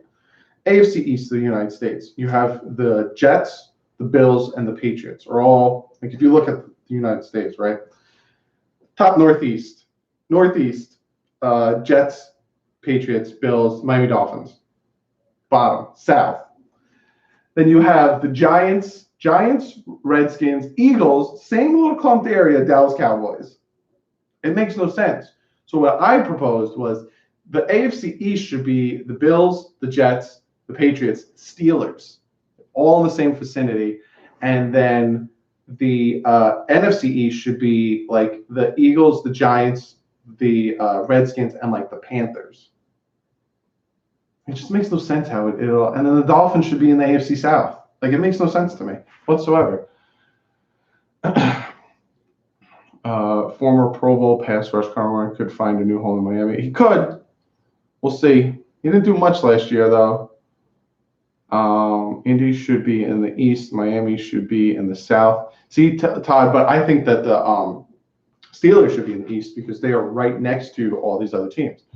AFC East of the United States. You have the Jets, the Bills, and the Patriots are all, like if you look at the United States, right? Top Northeast, Jets, Patriots, Bills, Miami Dolphins. Bottom, South. Then you have the Giants, Giants, Redskins, Eagles, same little clumped area, Dallas Cowboys. It makes no sense. So what I proposed was the AFC East should be the Bills, the Jets, the Patriots, Steelers, all in the same vicinity. And then the NFC East should be like the Eagles, the Giants, the Redskins, and like the Panthers. It just makes no sense how it'll. And then the Dolphins should be in the AFC South. Like, it makes no sense to me whatsoever. Former Pro Bowl pass rush Carmine could find a new home in Miami. He could. We'll see. He didn't do much last year, though. Indy should be in the East. Miami should be in the South. See, Todd, but I think that the Steelers should be in the East because they are right next to all these other teams.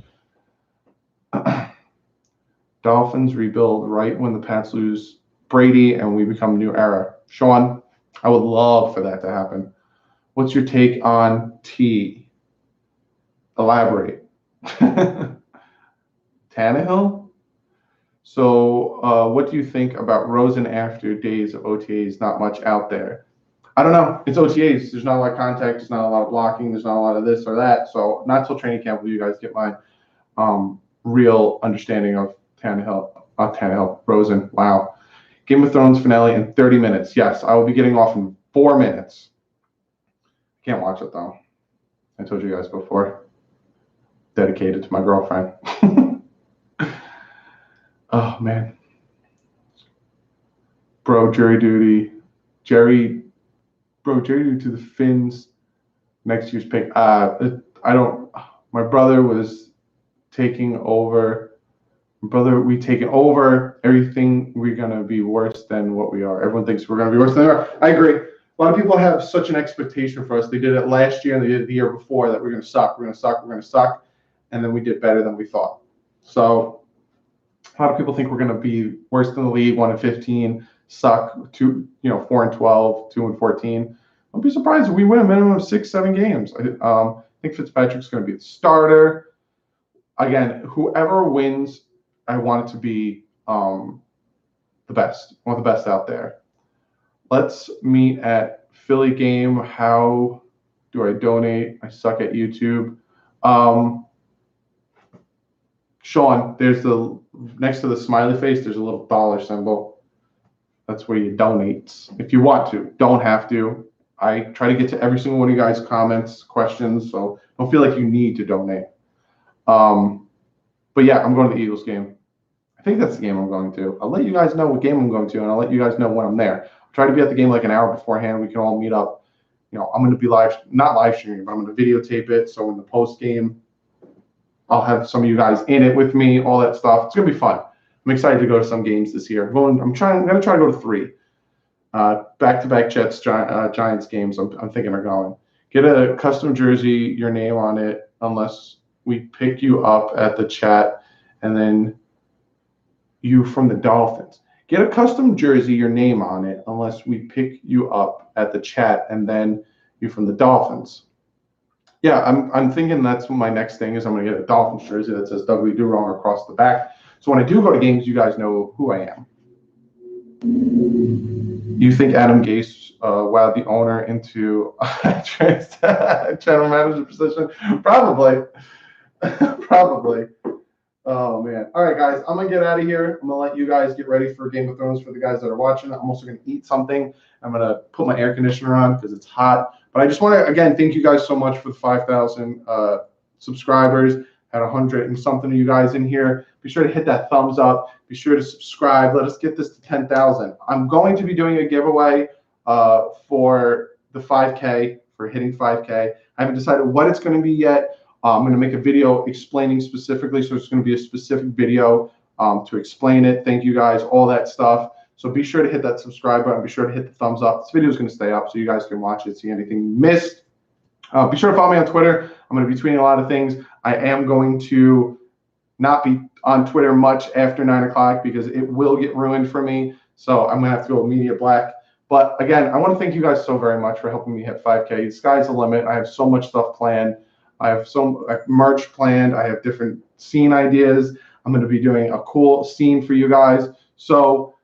Dolphins rebuild right when the Pats lose Brady and we become a new era. Sean, I would love for that to happen. What's your take on T? Elaborate. Tannehill? So what do you think about Rosen after days of OTAs? Not much out there. I don't know. It's OTAs. There's not a lot of contact. There's not a lot of blocking. There's not a lot of this or that. So not till training camp will you guys get my real understanding of Rosen. Wow. Game of Thrones finale in 30 minutes. Yes, I will be getting off in 4 minutes. Can't watch it, though. I told you guys before. Dedicated to my girlfriend. Oh, man. Bro, jury duty. Jerry duty to the Finns. Next year's pick. My brother was taking over. We take it over. Everything, we're going to be worse than what we are. Everyone thinks we're going to be worse than we are. I agree. A lot of people have such an expectation for us. They did it last year and they did it the year before that we're going to suck. And then we did better than we thought. So a lot of people think we're going to be worse than the league, 1-15, suck, 4-12, 2-14. I'll be surprised if we win a minimum of 6-7 games. I think Fitzpatrick's going to be the starter. Again, whoever wins, I want it to be the best. I want the best out there. Let's meet at Philly game. How do I donate? I suck at YouTube. Sean, there's next to the smiley face, there's a little dollar symbol. That's where you donate if you want to. Don't have to. I try to get to every single one of you guys' comments, questions, so don't feel like you need to donate. But yeah, I'm going to the Eagles game. I think that's the game I'm going to. I'll let you guys know what game I'm going to, and I'll let you guys know when I'm there. I'll try to be at the game like an hour beforehand. We can all meet up. I'm going to be not live streaming, but I'm going to videotape it. So in the post game, I'll have some of you guys in it with me, all that stuff. It's going to be fun. I'm excited to go to some games this year. I'm going to try to go to 3 back-to-back Jets Giants games. I'm thinking are going. Get a custom jersey, your name on it, unless we pick you up at the chat, and then you from the Dolphins. Get a custom jersey, your name on it, unless we pick you up at the chat, and then you from the Dolphins. Yeah, I'm thinking that's what my next thing is. I'm going to get a Dolphins jersey that says DouglieDoWrong across the back. So when I do go to games, you guys know who I am. You think Adam Gase wowed the owner into a general manager position? Probably. Probably. Oh, man. All right, guys, I'm going to get out of here. I'm going to let you guys get ready for Game of Thrones for the guys that are watching. I'm also going to eat something. I'm going to put my air conditioner on because it's hot. But I just want to, again, thank you guys so much for the 5,000 subscribers. Had 100 and something of you guys in here. Be sure to hit that thumbs up. Be sure to subscribe. Let us get this to 10,000. I'm going to be doing a giveaway for the 5K, for hitting 5K. I haven't decided what it's going to be yet. I'm going to make a video explaining specifically, so it's going to be a specific video to explain it. Thank you guys, all that stuff. So be sure to hit that subscribe button. Be sure to hit the thumbs up. This video is going to stay up so you guys can watch it, see anything missed. Be sure to follow me on Twitter. I'm going to be tweeting a lot of things. I am going to not be on Twitter much after 9 o'clock because it will get ruined for me. So I'm going to have to go media black. But again, I want to thank you guys so very much for helping me hit 5K. The sky's the limit. I have so much stuff planned. I have merch planned. I have different scene ideas. I'm going to be doing a cool scene for you guys. So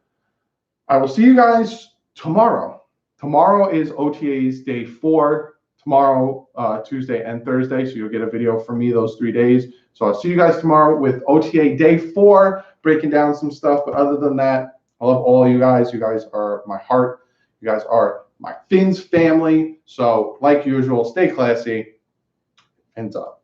I will see you guys tomorrow. Tomorrow is OTA's day 4. Tomorrow, Tuesday and Thursday. So you'll get a video from me those 3 days. So I'll see you guys tomorrow with OTA day 4, breaking down some stuff. But other than that, I love all of you guys. You guys are my heart. You guys are my Fins family. So like usual, stay classy. Ends up.